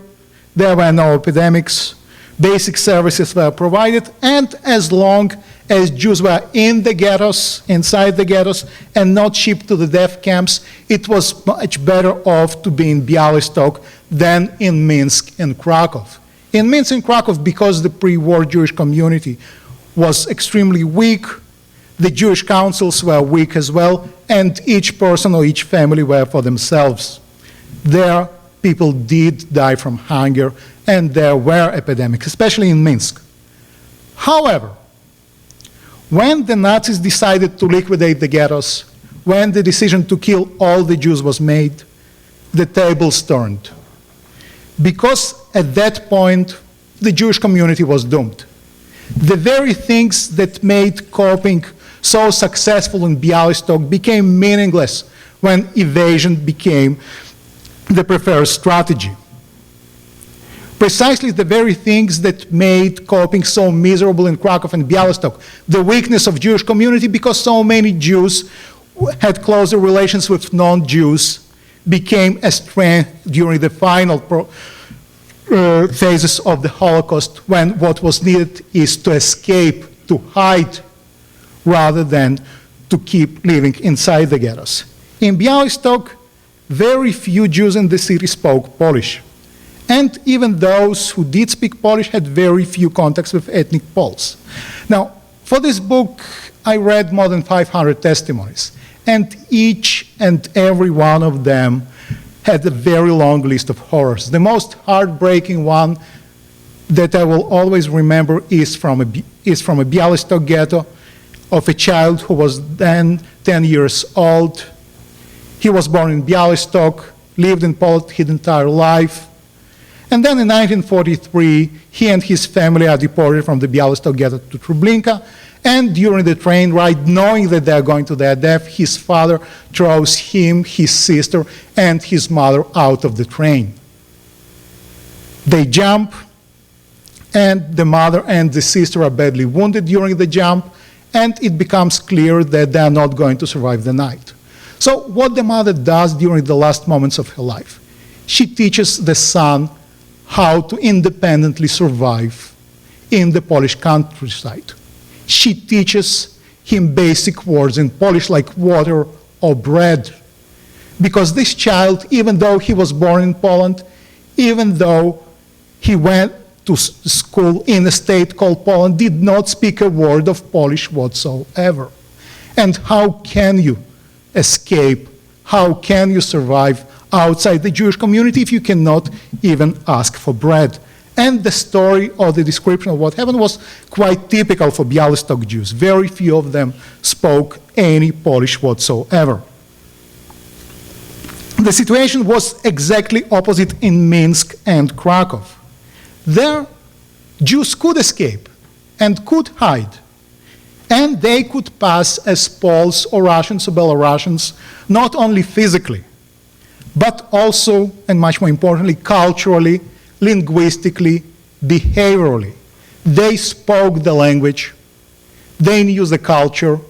there were no epidemics, basic services were provided, and as long as Jews were in the ghettos, inside the ghettos, and not shipped to the death camps, it was much better off to be in Białystok than in Minsk and Krakow. In Minsk and Krakow, because the pre-war Jewish community was extremely weak, the Jewish councils were weak as well, and each person or each family were for themselves. There, people did die from hunger, and there were epidemics, especially in Minsk. However, when the Nazis decided to liquidate the ghettos, when the decision to kill all the Jews was made, the tables turned. Because at that point, the Jewish community was doomed. The very things that made coping so successful in Bialystok became meaningless when evasion became the preferred strategy. Precisely the very things that made coping so miserable in Krakow and Bialystok, the weakness of Jewish community because so many Jews had closer relations with non-Jews, became a strength during the final phases of the Holocaust, when what was needed is to escape, to hide, rather than to keep living inside the ghettos. In Bialystok, very few Jews in the city spoke Polish. And even those who did speak Polish had very few contacts with ethnic Poles. Now, for this book, I read more than 500 testimonies, and each and every one of them had a very long list of horrors. The most heartbreaking one that I will always remember is from a Bialystok ghetto of a child who was then 10 years old. He was born in Bialystok, lived in Poland his entire life, and then in 1943, he and his family are deported from the Bialystok ghetto to Treblinka, and during the train ride, knowing that they are going to their death, his father throws him, his sister, and his mother out of the train. They jump, and the mother and the sister are badly wounded during the jump, and it becomes clear that they are not going to survive the night. So what the mother does during the last moments of her life, she teaches the son how to independently survive in the Polish countryside. She teaches him basic words in Polish like water or bread. Because this child, even though he was born in Poland, even though he went to school in a state called Poland, did not speak a word of Polish whatsoever. And how can you escape? How can you survive outside the Jewish community if you cannot even ask for bread? And the story or the description of what happened was quite typical for Bialystok Jews. Very few of them spoke any Polish whatsoever. The situation was exactly opposite in Minsk and Krakow. There, Jews could escape and could hide. And they could pass as Poles or Russians or Belarusians, not only physically, but also, and much more importantly, culturally, linguistically, behaviorally. They spoke the language, they knew the culture,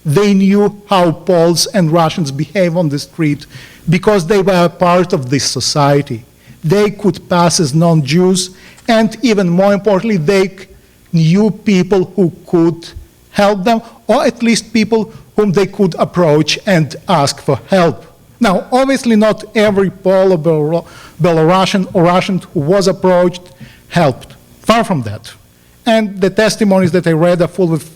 they knew how Poles and Russians behave on the street because they were a part of this society. They could pass as non-Jews, and even more importantly, they knew people who could help them, or at least people whom they could approach and ask for help. Now, obviously not every Pole or Belarusian or Russian who was approached helped. Far from that. And the testimonies that I read are full of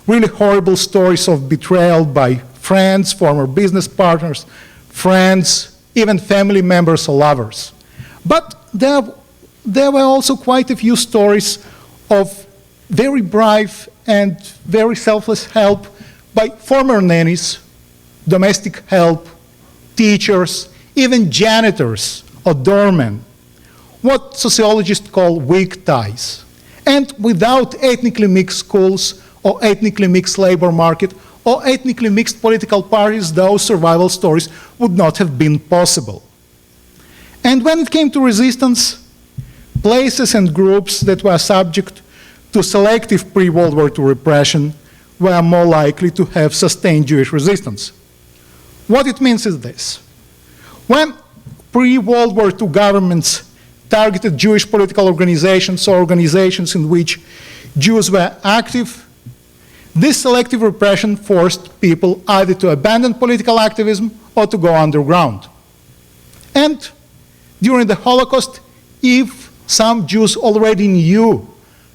really horrible stories of betrayal by friends, former business partners, friends, even family members or lovers. But there were also quite a few stories of very brave and very selfless help by former nannies, domestic help, teachers, even janitors or doormen, what sociologists call weak ties. And without ethnically mixed schools or ethnically mixed labor market or ethnically mixed political parties, those survival stories would not have been possible. And when it came to resistance, places and groups that were subject to selective pre-World War II repression were more likely to have sustained Jewish resistance. What it means is this. When pre-World War II governments targeted Jewish political organizations or organizations in which Jews were active, this selective repression forced people either to abandon political activism or to go underground. And during the Holocaust, if some Jews already knew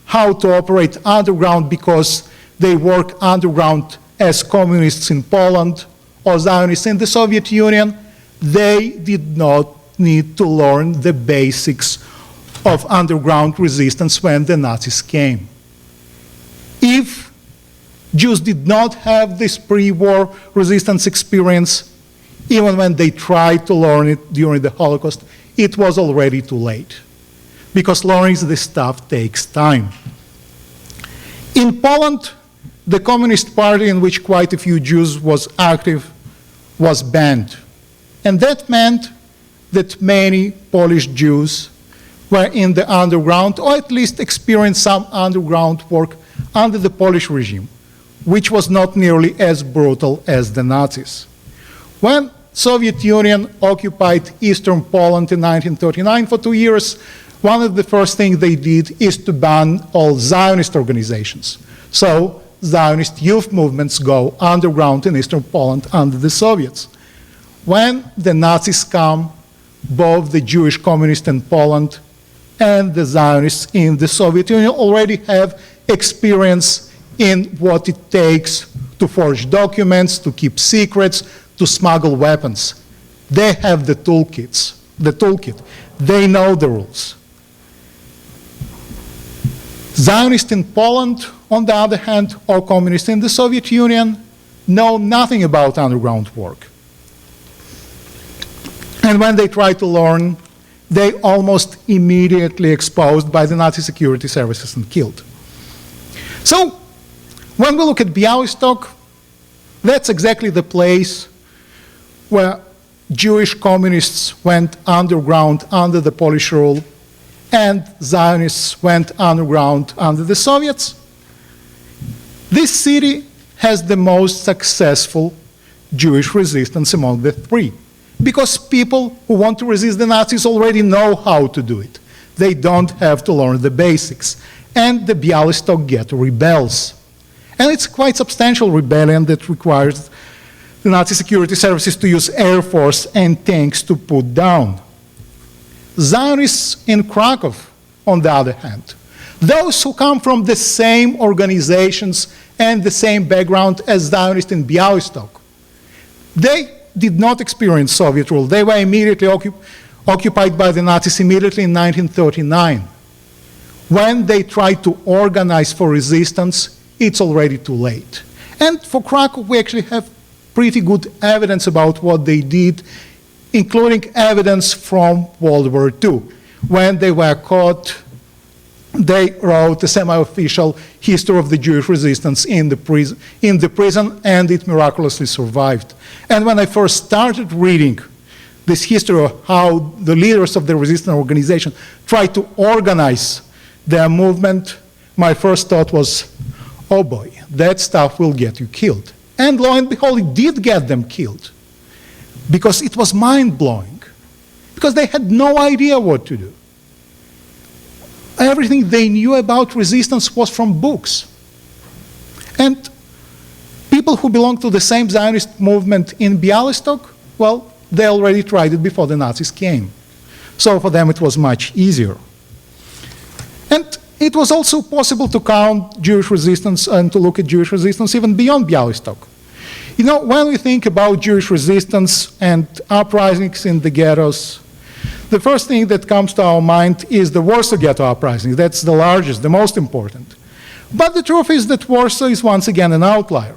how to operate underground because they worked underground as communists in Poland or Zionists in the Soviet Union, they did not need to learn the basics of underground resistance when the Nazis came. If Jews did not have this pre-war resistance experience, even when they tried to learn it during the Holocaust, it was already too late, because learning this stuff takes time. In Poland, the Communist Party, in which quite a few Jews was active, was banned. And that meant that many Polish Jews were in the underground, or at least experienced some underground work under the Polish regime, which was not nearly as brutal as the Nazis. When Soviet Union occupied Eastern Poland in 1939 for 2 years, one of the first things they did is to ban all Zionist organizations. So Zionist youth movements go underground in Eastern Poland under the Soviets. When the Nazis come, both the Jewish communists in Poland and the Zionists in the Soviet Union already have experience in what it takes to forge documents, to keep secrets, to smuggle weapons. They have the toolkit. They know the rules. Zionists in Poland, on the other hand, or communists in the Soviet Union, know nothing about underground work. And when they try to learn, they almost immediately exposed by the Nazi security services and killed. So, when we look at Białystok, that's exactly the place where Jewish communists went underground under the Polish rule, and Zionists went underground under the Soviets. This city has the most successful Jewish resistance among the three, because people who want to resist the Nazis already know how to do it. They don't have to learn the basics. And the Białystok Ghetto rebels. And it's quite substantial rebellion that requires the Nazi security services to use air force and tanks to put down. Zionists in Krakow, on the other hand, those who come from the same organizations and the same background as Zionists in Białystok, they did not experience Soviet rule. They were immediately occupied by the Nazis immediately in 1939. When they try to organize for resistance, it's already too late. And for Krakow, we actually have pretty good evidence about what they did, including evidence from World War II. When they were caught, they wrote a semi-official history of the Jewish resistance in the prison, and it miraculously survived. And when I first started reading this history of how the leaders of the resistance organization tried to organize their movement, my first thought was, oh boy, that stuff will get you killed. And lo and behold, it did get them killed, because it was mind-blowing, because they had no idea what to do. Everything they knew about resistance was from books. And people who belong to the same Zionist movement in Białystok, well, they already tried it before the Nazis came. So for them it was much easier. And it was also possible to count Jewish resistance and to look at Jewish resistance even beyond Białystok. You know, when we think about Jewish resistance and uprisings in the ghettos, the first thing that comes to our mind is the Warsaw Ghetto uprising. That's the largest, the most important. But the truth is that Warsaw is once again an outlier.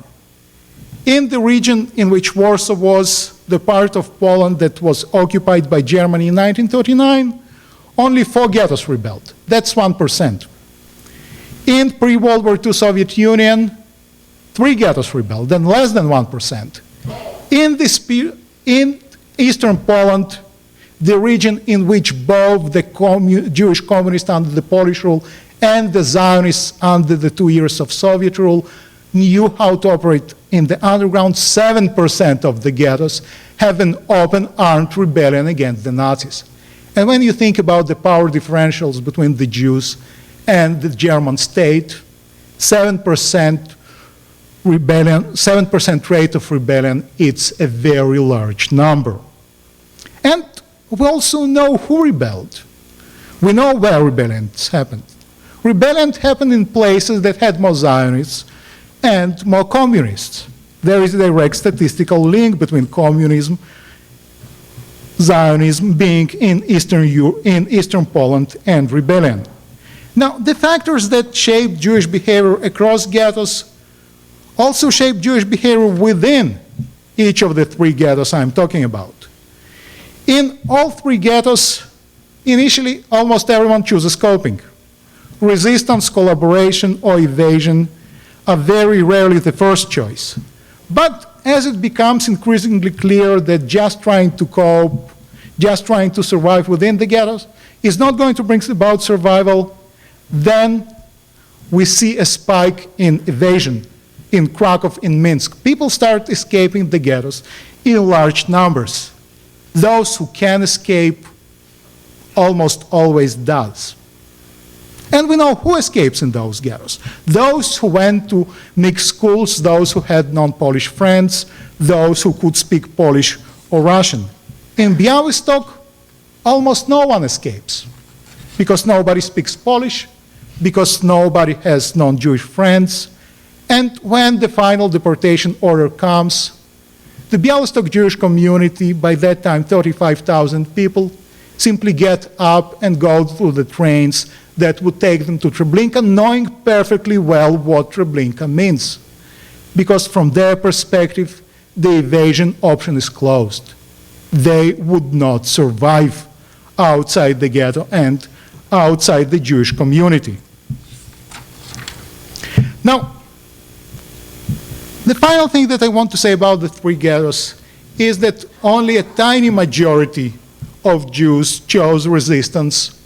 In the region in which Warsaw was, the part of Poland that was occupied by Germany in 1939, only 4 ghettos rebelled. That's 1%. In pre-World War II Soviet Union, 3 ghettos rebelled, then less than 1%. In Eastern Poland, the region in which both the Jewish communists under the Polish rule and the Zionists under the 2 years of Soviet rule knew how to operate in the underground, 7% of the ghettos have an open armed rebellion against the Nazis. And when you think about the power differentials between the Jews and the German state, 7% rebellion, 7% rate of rebellion, it's a very large number. And we also know who rebelled. We know where rebellions happened. Rebellion happened in places that had more Zionists and more communists. There is a direct statistical link between communism, Zionism being in Eastern Poland, and rebellion. Now, the factors that shape Jewish behavior across ghettos also shape Jewish behavior within each of the 3 ghettos I'm talking about. In all 3 ghettos, initially, almost everyone chooses coping. Resistance, collaboration, or evasion are very rarely the first choice. But as it becomes increasingly clear that just trying to cope, just trying to survive within the ghettos is not going to bring about survival, then we see a spike in evasion in Krakow, in Minsk. People start escaping the ghettos in large numbers. Those who can escape almost always does. And we know who escapes in those ghettos. Those who went to mixed schools, those who had non-Polish friends, those who could speak Polish or Russian. In Białystok, almost no one escapes because nobody speaks Polish, because nobody has non-Jewish friends. And when the final deportation order comes, the Białystok Jewish community, by that time 35,000 people, simply get up and go through the trains that would take them to Treblinka, knowing perfectly well what Treblinka means. Because from their perspective, the evasion option is closed. They would not survive outside the ghetto and outside the Jewish community. Now, the final thing that I want to say about the three ghettos is that only a tiny majority of Jews chose resistance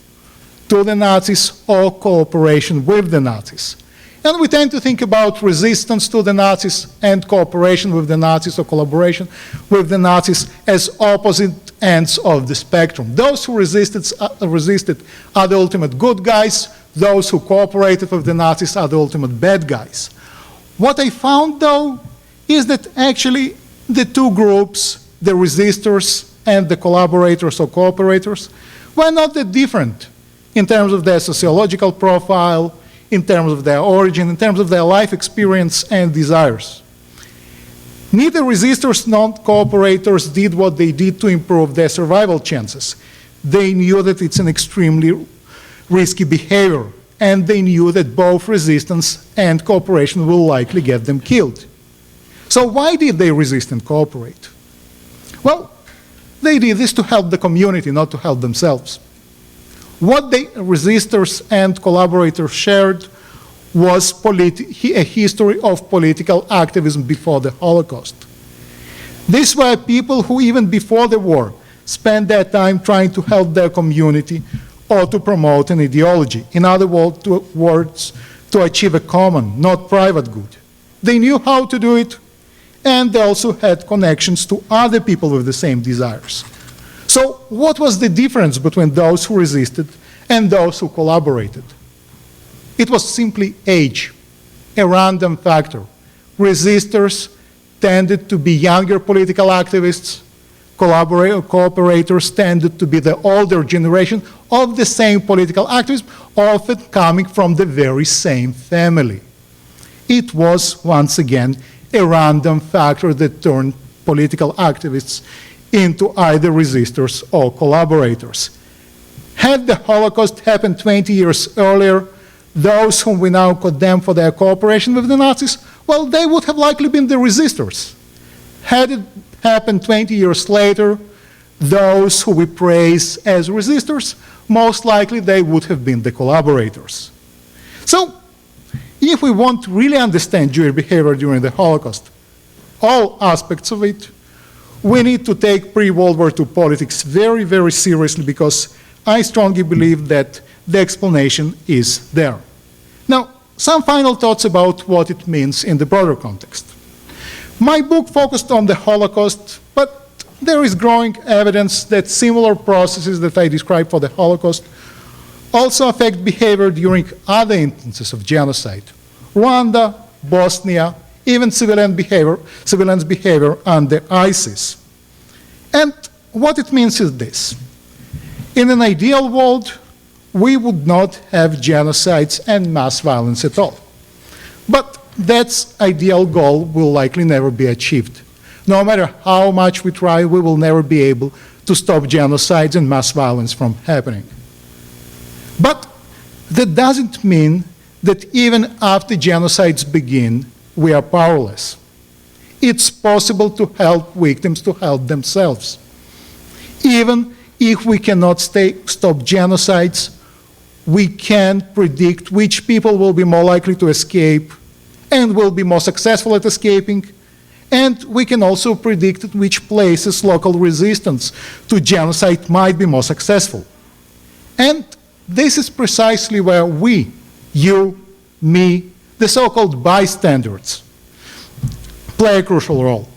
to the Nazis or cooperation with the Nazis. And we tend to think about resistance to the Nazis and cooperation with the Nazis or collaboration with the Nazis as opposite ends of the spectrum. Those who resisted are the ultimate good guys. Those who cooperated with the Nazis are the ultimate bad guys. What I found, though, is that actually the two groups, the resistors and the collaborators or cooperators, were not that different in terms of their sociological profile, in terms of their origin, in terms of their life experience and desires. Neither resistors nor cooperators did what they did to improve their survival chances. They knew that it's an extremely risky behavior, and they knew that both resistance and cooperation will likely get them killed. So why did they resist and cooperate? Well, they did this to help the community, not to help themselves. What the resistors and collaborators shared was a history of political activism before the Holocaust. These were people who, even before the war, spent their time trying to help their community or to promote an ideology. In other words, to achieve a common, not private good. They knew how to do it, and they also had connections to other people with the same desires. So what was the difference between those who resisted and those who collaborated? It was simply age, a random factor. Resistors tended to be younger political activists. Cooperators tended to be the older generation of the same political activism, often coming from the very same family. It was, once again, a random factor that turned political activists into either resistors or collaborators. Had the Holocaust happened 20 years earlier, those whom we now condemn for their cooperation with the Nazis, well, they would have likely been the resistors. Had it happened 20 years later, those who we praise as resistors, most likely they would have been the collaborators. So, if we want to really understand Jewish behavior during the Holocaust, all aspects of it, we need to take pre-World War II politics very, very seriously, because I strongly believe that the explanation is there. Now, some final thoughts about what it means in the broader context. My book focused on the Holocaust, but there is growing evidence that similar processes that I described for the Holocaust also affect behavior during other instances of genocide. Rwanda, Bosnia, even civilians' behavior under ISIS. And what it means is this. In an ideal world, we would not have genocides and mass violence at all. But that ideal goal will likely never be achieved. No matter how much we try, we will never be able to stop genocides and mass violence from happening. But that doesn't mean that even after genocides begin, we are powerless. It's possible to help victims to help themselves. Even if we cannot stop genocides, we can predict which people will be more likely to escape and will be more successful at escaping. And we can also predict at which places local resistance to genocide might be more successful. And this is precisely where we, you, me, the so-called bystanders, play a crucial role.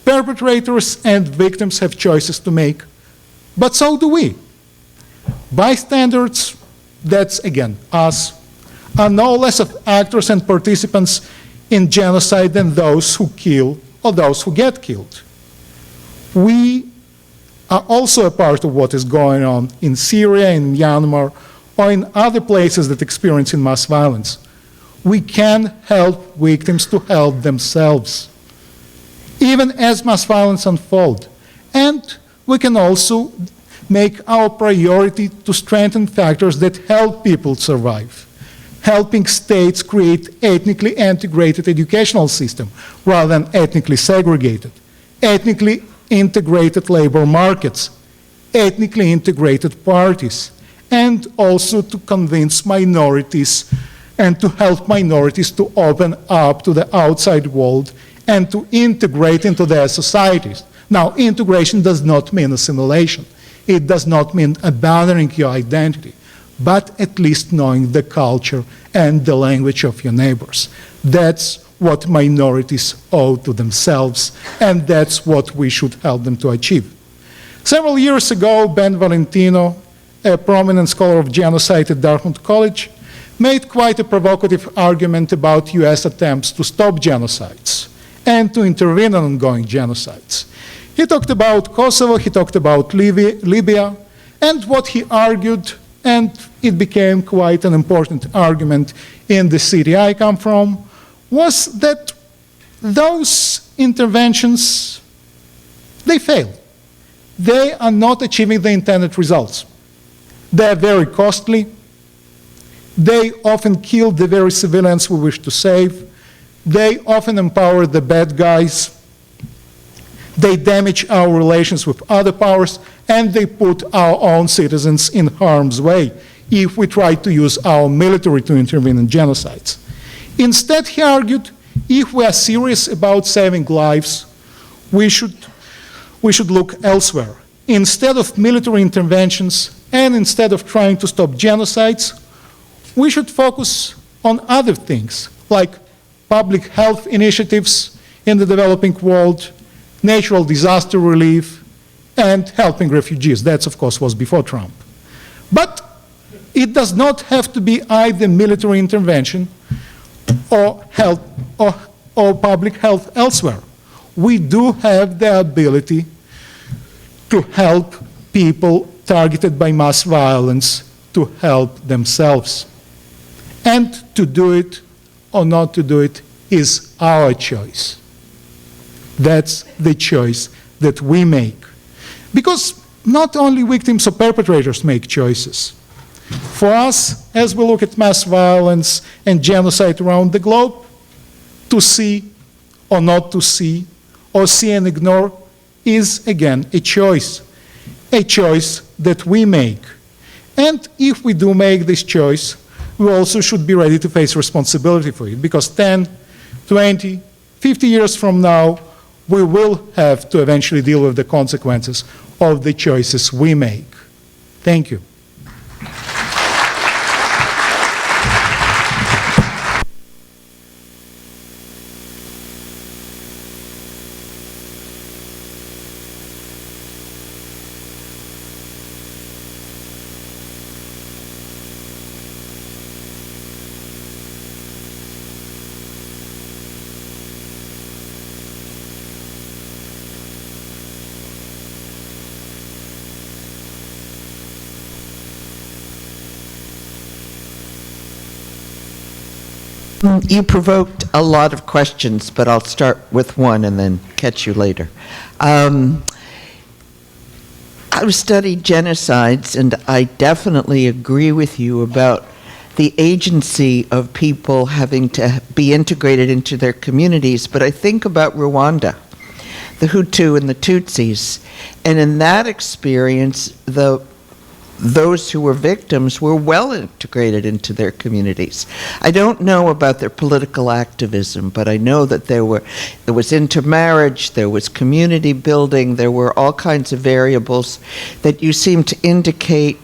Perpetrators and victims have choices to make, but so do we. Bystanders, that's again us, are no less of actors and participants in genocide than those who kill or those who get killed. We are also a part of what is going on in Syria, in Myanmar, or in other places that experience mass violence. We can help victims to help themselves, even as mass violence unfolds. And we can also make our priority to strengthen factors that help people survive, helping states create ethnically integrated educational system rather than ethnically segregated, ethnically integrated labor markets, ethnically integrated parties, and also to convince minorities and to help minorities to open up to the outside world and to integrate into their societies. Now, integration does not mean assimilation. It does not mean abandoning your identity, but at least knowing the culture and the language of your neighbors. That's what minorities owe to themselves, and that's what we should help them to achieve. Several years ago, Ben Valentino, a prominent scholar of genocide at Dartmouth College, made quite a provocative argument about US attempts to stop genocides and to intervene on ongoing genocides. He talked about Kosovo, he talked about Libya, and what he argued, and it became quite an important argument in the city I come from, was that those interventions, they fail. They are not achieving the intended results. They are very costly. They often kill the very civilians we wish to save. They often empower the bad guys. They damage our relations with other powers, and they put our own citizens in harm's way if we try to use our military to intervene in genocides. Instead, he argued, if we are serious about saving lives, we should look elsewhere. Instead of military interventions and instead of trying to stop genocides, we should focus on other things, like public health initiatives in the developing world, natural disaster relief, and helping refugees. That, of course, was before Trump. But it does not have to be either military intervention or health or public health elsewhere. We do have the ability to help people targeted by mass violence to help themselves. And to do it or not to do it is our choice. That's the choice that we make. Because not only victims or perpetrators make choices. For us, as we look at mass violence and genocide around the globe, to see or not to see, or see and ignore, is again a choice that we make. And if we do make this choice, we also should be ready to face responsibility for it, because 10, 20, 50 years from now, we will have to eventually deal with the consequences of the choices we make. Thank you. You provoked a lot of questions, but I'll start with one and then catch you later. I've studied genocides, and I definitely agree with you about the agency of people having to be integrated into their communities, but I think about Rwanda, the Hutu and the Tutsis, and in that experience, the those who were victims were well integrated into their communities. I don't know about their political activism, but I know that there was intermarriage, there was community building, there were all kinds of variables that you seem to indicate.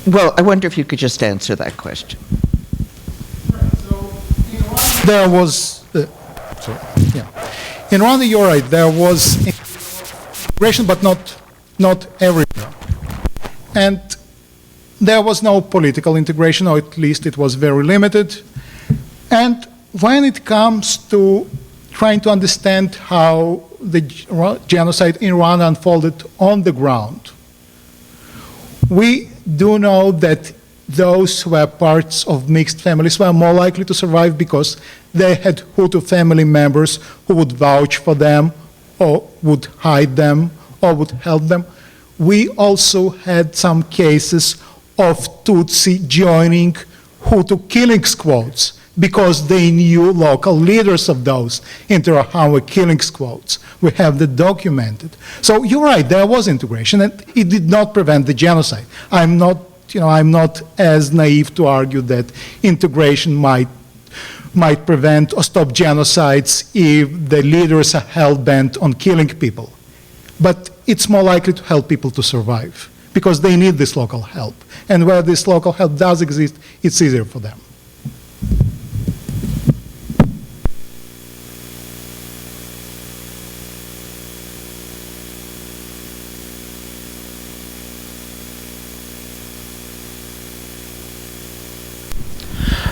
Well, I wonder if you could just answer that question. There was, in Rwanda, you're right, there was integration, but not everywhere. And there was no political integration, or at least it was very limited. And when it comes to trying to understand how the genocide in Rwanda unfolded on the ground, we do know that those who were parts of mixed families were more likely to survive because they had Hutu family members who would vouch for them, or would hide them, or would help them. We also had some cases of Tutsi joining Hutu killing squads because they knew local leaders of those Interahamwe killing squads. We have that documented. So you're right, there was integration, and it did not prevent the genocide. I'm not as naive to argue that integration might prevent or stop genocides if the leaders are hell-bent on killing people. But it's more likely to help people to survive because they need this local help. And where this local help does exist, it's easier for them.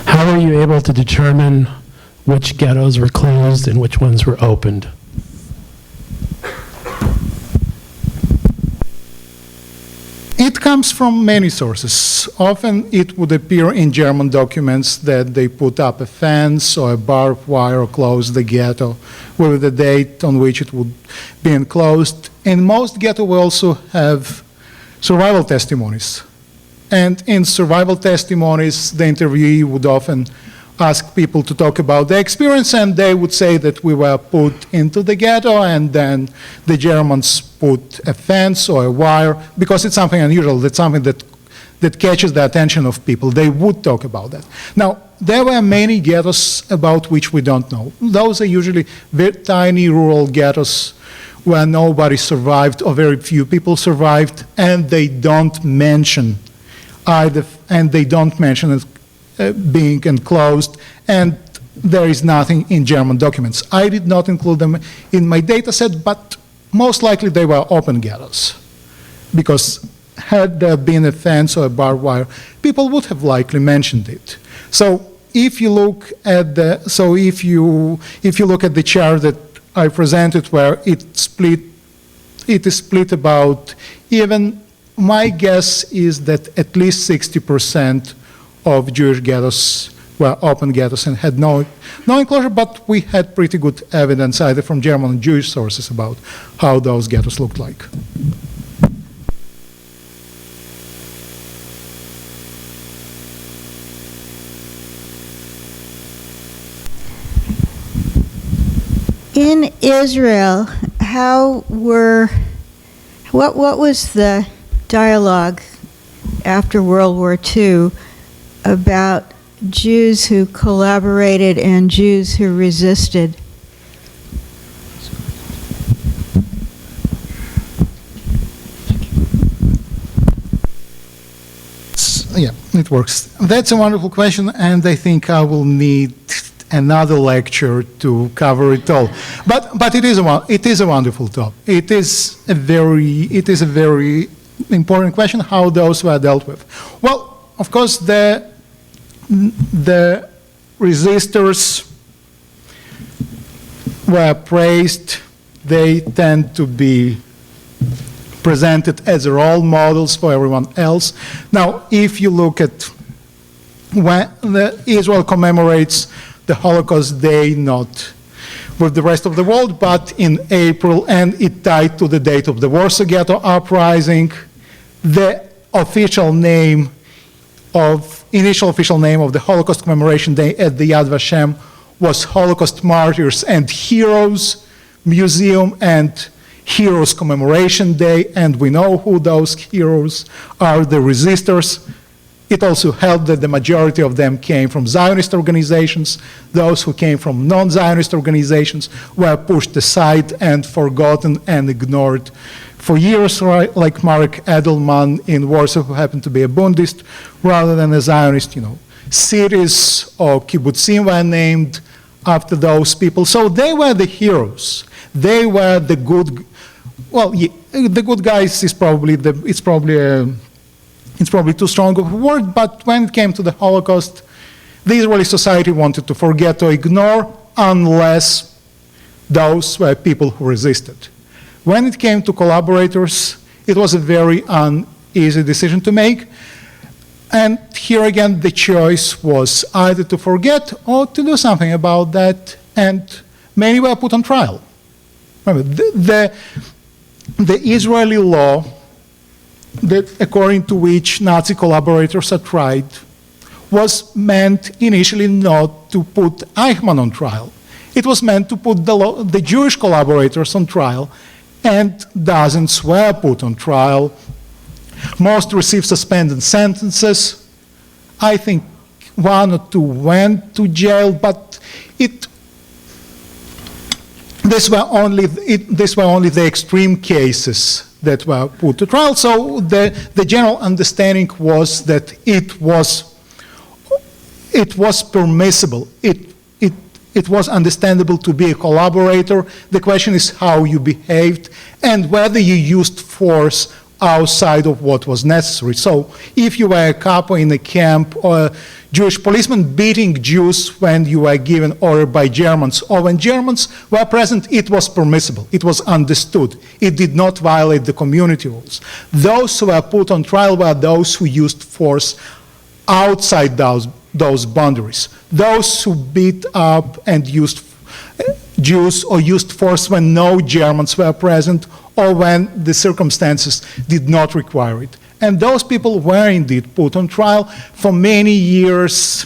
How were you able to determine which ghettos were closed and which ones were opened? It comes from many sources. Often it would appear in German documents that they put up a fence or a barbed wire or closed the ghetto with the date on which it would be enclosed. In most ghettos we also have survival testimonies. And in survival testimonies, the interviewee would often ask people to talk about their experience, and they would say that we were put into the ghetto, and then the Germans put a fence or a wire, because it's something unusual, that's something that catches the attention of people. They would talk about that. Now, there were many ghettos about which we don't know. Those are usually very tiny rural ghettos where nobody survived or very few people survived, and they don't mention it being enclosed, and there is nothing in German documents. I did not include them in my data set, but most likely they were open ghettos, because had there been a fence or a barbed wire, people would have likely mentioned it. So if you look at the chart that I presented, where it is split about even. My guess is that at least 60% of Jewish ghettos were open ghettos and had no enclosure, but we had pretty good evidence either from German and Jewish sources about how those ghettos looked like. In Israel, what was the dialogue after World War II about Jews who collaborated and Jews who resisted? Yeah, it works. That's a wonderful question, and I think I will need another lecture to cover it all. But it is a wonderful topic. It is a very important question, how those were dealt with. Well, of course, the resistors were praised. They tend to be presented as role models for everyone else. Now, if you look at when Israel commemorates the Holocaust Day, not with the rest of the world, but in April, and it tied to the date of the Warsaw Ghetto Uprising. The initial official name of the Holocaust Commemoration Day at the Yad Vashem was Holocaust Martyrs and Heroes Museum, and Heroes Commemoration Day, and we know who those heroes are, the resistors. It also helped that the majority of them came from Zionist organizations. Those who came from non-Zionist organizations were pushed aside and forgotten and ignored for years, like Marek Edelman in Warsaw, who happened to be a Bundist rather than a Zionist. Cities or kibbutzim were named after those people. So they were the heroes. They were the good. Well, yeah, the good guys is probably it's probably too strong of a word, but when it came to the Holocaust, the Israeli society wanted to forget or ignore unless those were people who resisted. When it came to collaborators, it was a very uneasy decision to make. And here again, the choice was either to forget or to do something about that, and many were put on trial. Remember, the Israeli law, that according to which Nazi collaborators are tried, was meant initially not to put Eichmann on trial. It was meant to put the Jewish collaborators on trial, and dozens were put on trial. Most received suspended sentences. I think one or two went to jail, but these were only the extreme cases that were put to trial. So the general understanding was that it was permissible. It was understandable to be a collaborator. The question is how you behaved and whether you used force outside of what was necessary. So if you were a capo in a camp or a Jewish policeman beating Jews when you were given order by Germans or when Germans were present, it was permissible. It was understood. It did not violate the community rules. Those who were put on trial were those who used force outside those boundaries. Those who beat up and used Jews or used force when no Germans were present or when the circumstances did not require it. And those people were indeed put on trial. For many years,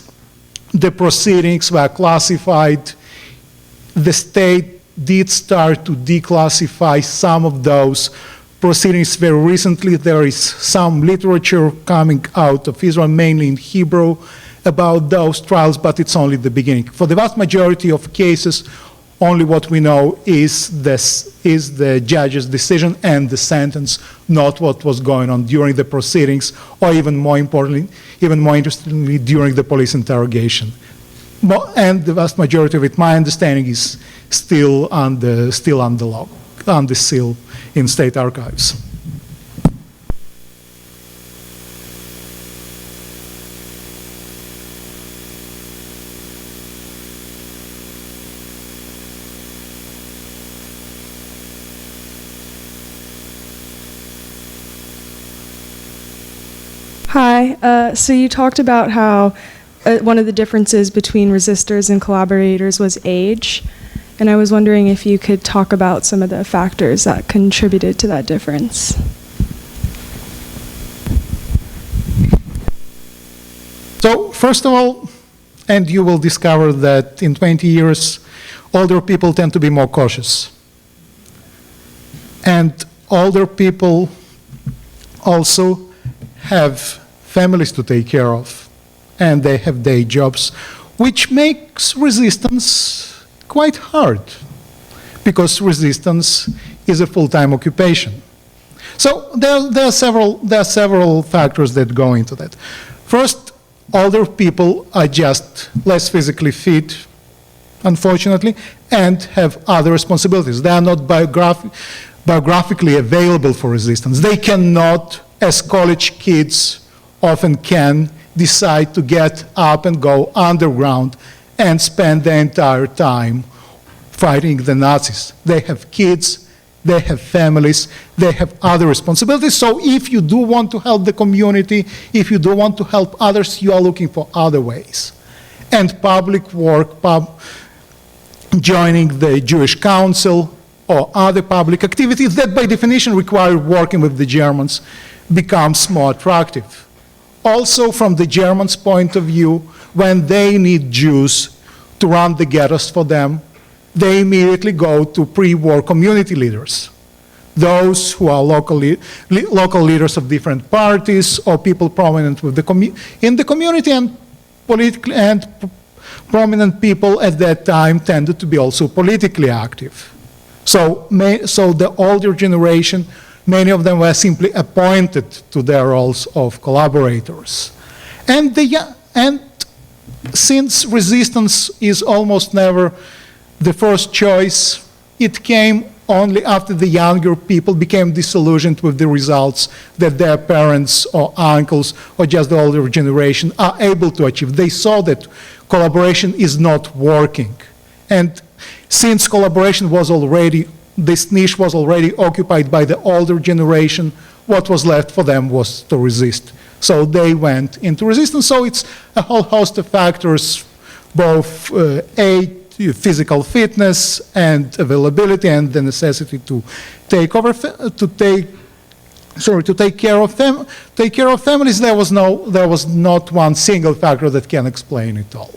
the proceedings were classified. The state did start to declassify some of those proceedings very recently. There is some literature coming out of Israel, mainly in Hebrew, about those trials, but it's only the beginning. For the vast majority of cases, only what we know is the judge's decision and the sentence, not what was going on during the proceedings, or even more importantly, even more interestingly, during the police interrogation. And the vast majority of it, my understanding, is still under seal in state archives. Hi. So you talked about how one of the differences between resistors and collaborators was age, and I was wondering if you could talk about some of the factors that contributed to that difference. So first of all, and you will discover that in 20 years, older people tend to be more cautious. And older people also have families to take care of, and they have day jobs, which makes resistance quite hard, because resistance is a full-time occupation. So there are several factors that go into that. First, older people are just less physically fit, unfortunately, and have other responsibilities. They are not biographically available for resistance. They cannot, as college kids often can, decide to get up and go underground and spend the entire time fighting the Nazis. They have kids, they have families, they have other responsibilities. So if you do want to help the community, if you do want to help others, you are looking for other ways. And public work, joining the Jewish Council or other public activities that by definition require working with the Germans becomes more attractive. Also, from the Germans' point of view, when they need Jews to run the ghettos for them, they immediately go to pre-war community leaders. those who are local leaders of different parties or people prominent with in the community, and politically and prominent people at that time tended to be also politically active. So the older generation, many of them were simply appointed to their roles of collaborators. And since resistance is almost never the first choice, it came only after the younger people became disillusioned with the results that their parents or uncles or just the older generation are able to achieve. They saw that collaboration is not working. And since collaboration was already, this niche was already occupied by the older generation, what was left for them was to resist. So they went into resistance. So it's a whole host of factors, both physical fitness and availability and the necessity to take care of families. There was not one single factor that can explain it all.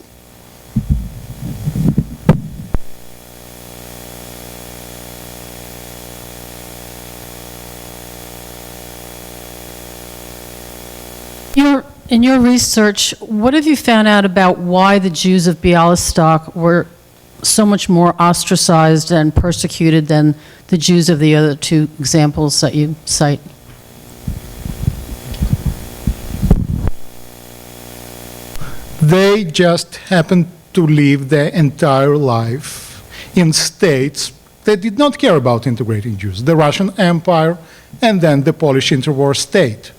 In your research, what have you found out about why the Jews of Bialystok were so much more ostracized and persecuted than the Jews of the other two examples that you cite? They just happened to live their entire life in states that did not care about integrating Jews, the Russian Empire and then the Polish interwar state.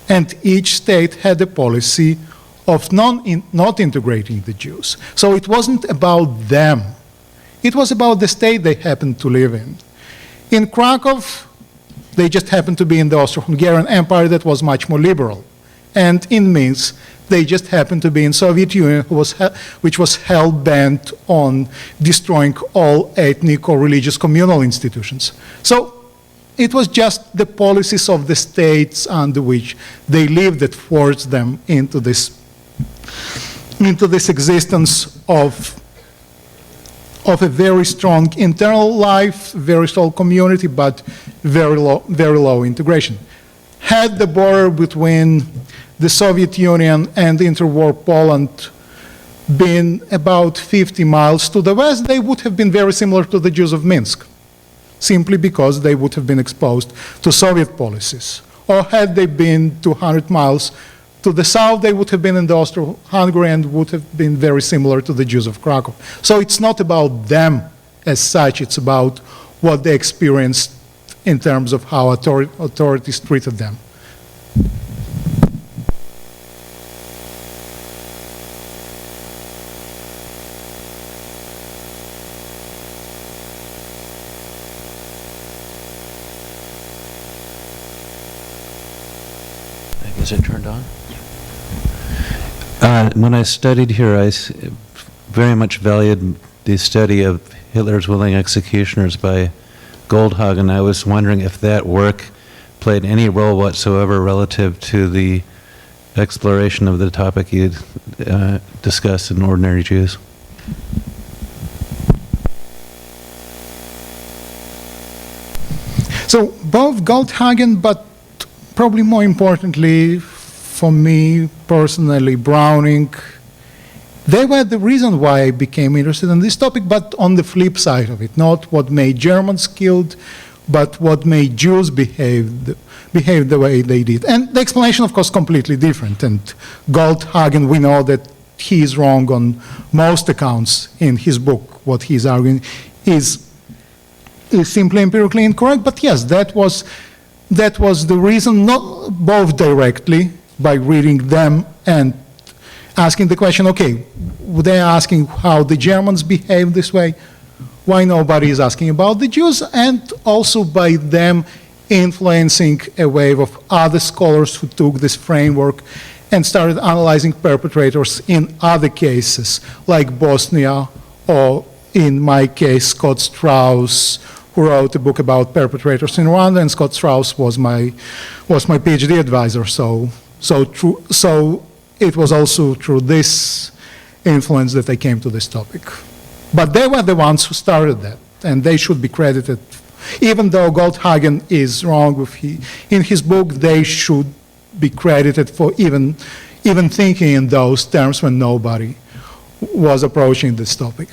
And each state had a policy of not integrating the Jews. So it wasn't about them. It was about the state they happened to live in. In Krakow, they just happened to be in the Austro-Hungarian Empire that was much more liberal. And in Minsk, they just happened to be in Soviet Union, which was hell-bent on destroying all ethnic or religious communal institutions. So it was just the policies of the states under which they lived that forced them into this existence of a very strong internal life, very strong community, but very low integration. Had the border between the Soviet Union and the interwar Poland been about 50 miles to the west, they would have been very similar to the Jews of Minsk, simply because they would have been exposed to Soviet policies. Or had they been 200 miles to the south, they would have been in the Austro-Hungary and would have been very similar to the Jews of Krakow. So it's not about them as such, it's about what they experienced in terms of how authorities treated them. Is it turned on? When I studied here, I very much valued the study of Hitler's Willing Executioners by Goldhagen. I was wondering if that work played any role whatsoever relative to the exploration of the topic you discussed in Ordinary Jews. So both Goldhagen, but probably more importantly for me personally, Browning, they were the reason why I became interested in this topic, but on the flip side of it, not what made Germans killed, but what made Jews behave the way they did. And the explanation, of course, completely different. And Goldhagen, we know that he is wrong on most accounts in his book. What he's arguing is simply empirically incorrect. But yes, that was the reason, not both directly by reading them and asking the question, okay, they're asking how the Germans behave this way, why nobody is asking about the Jews, and also by them influencing a wave of other scholars who took this framework and started analyzing perpetrators in other cases, like Bosnia, or in my case, Scott Strauss, who wrote a book about perpetrators in Rwanda, and Scott Strauss was my PhD advisor. So it was also through this influence that I came to this topic. But they were the ones who started that, and they should be credited Even though Goldhagen is wrong in his book, they should be credited for even thinking in those terms when nobody was approaching this topic.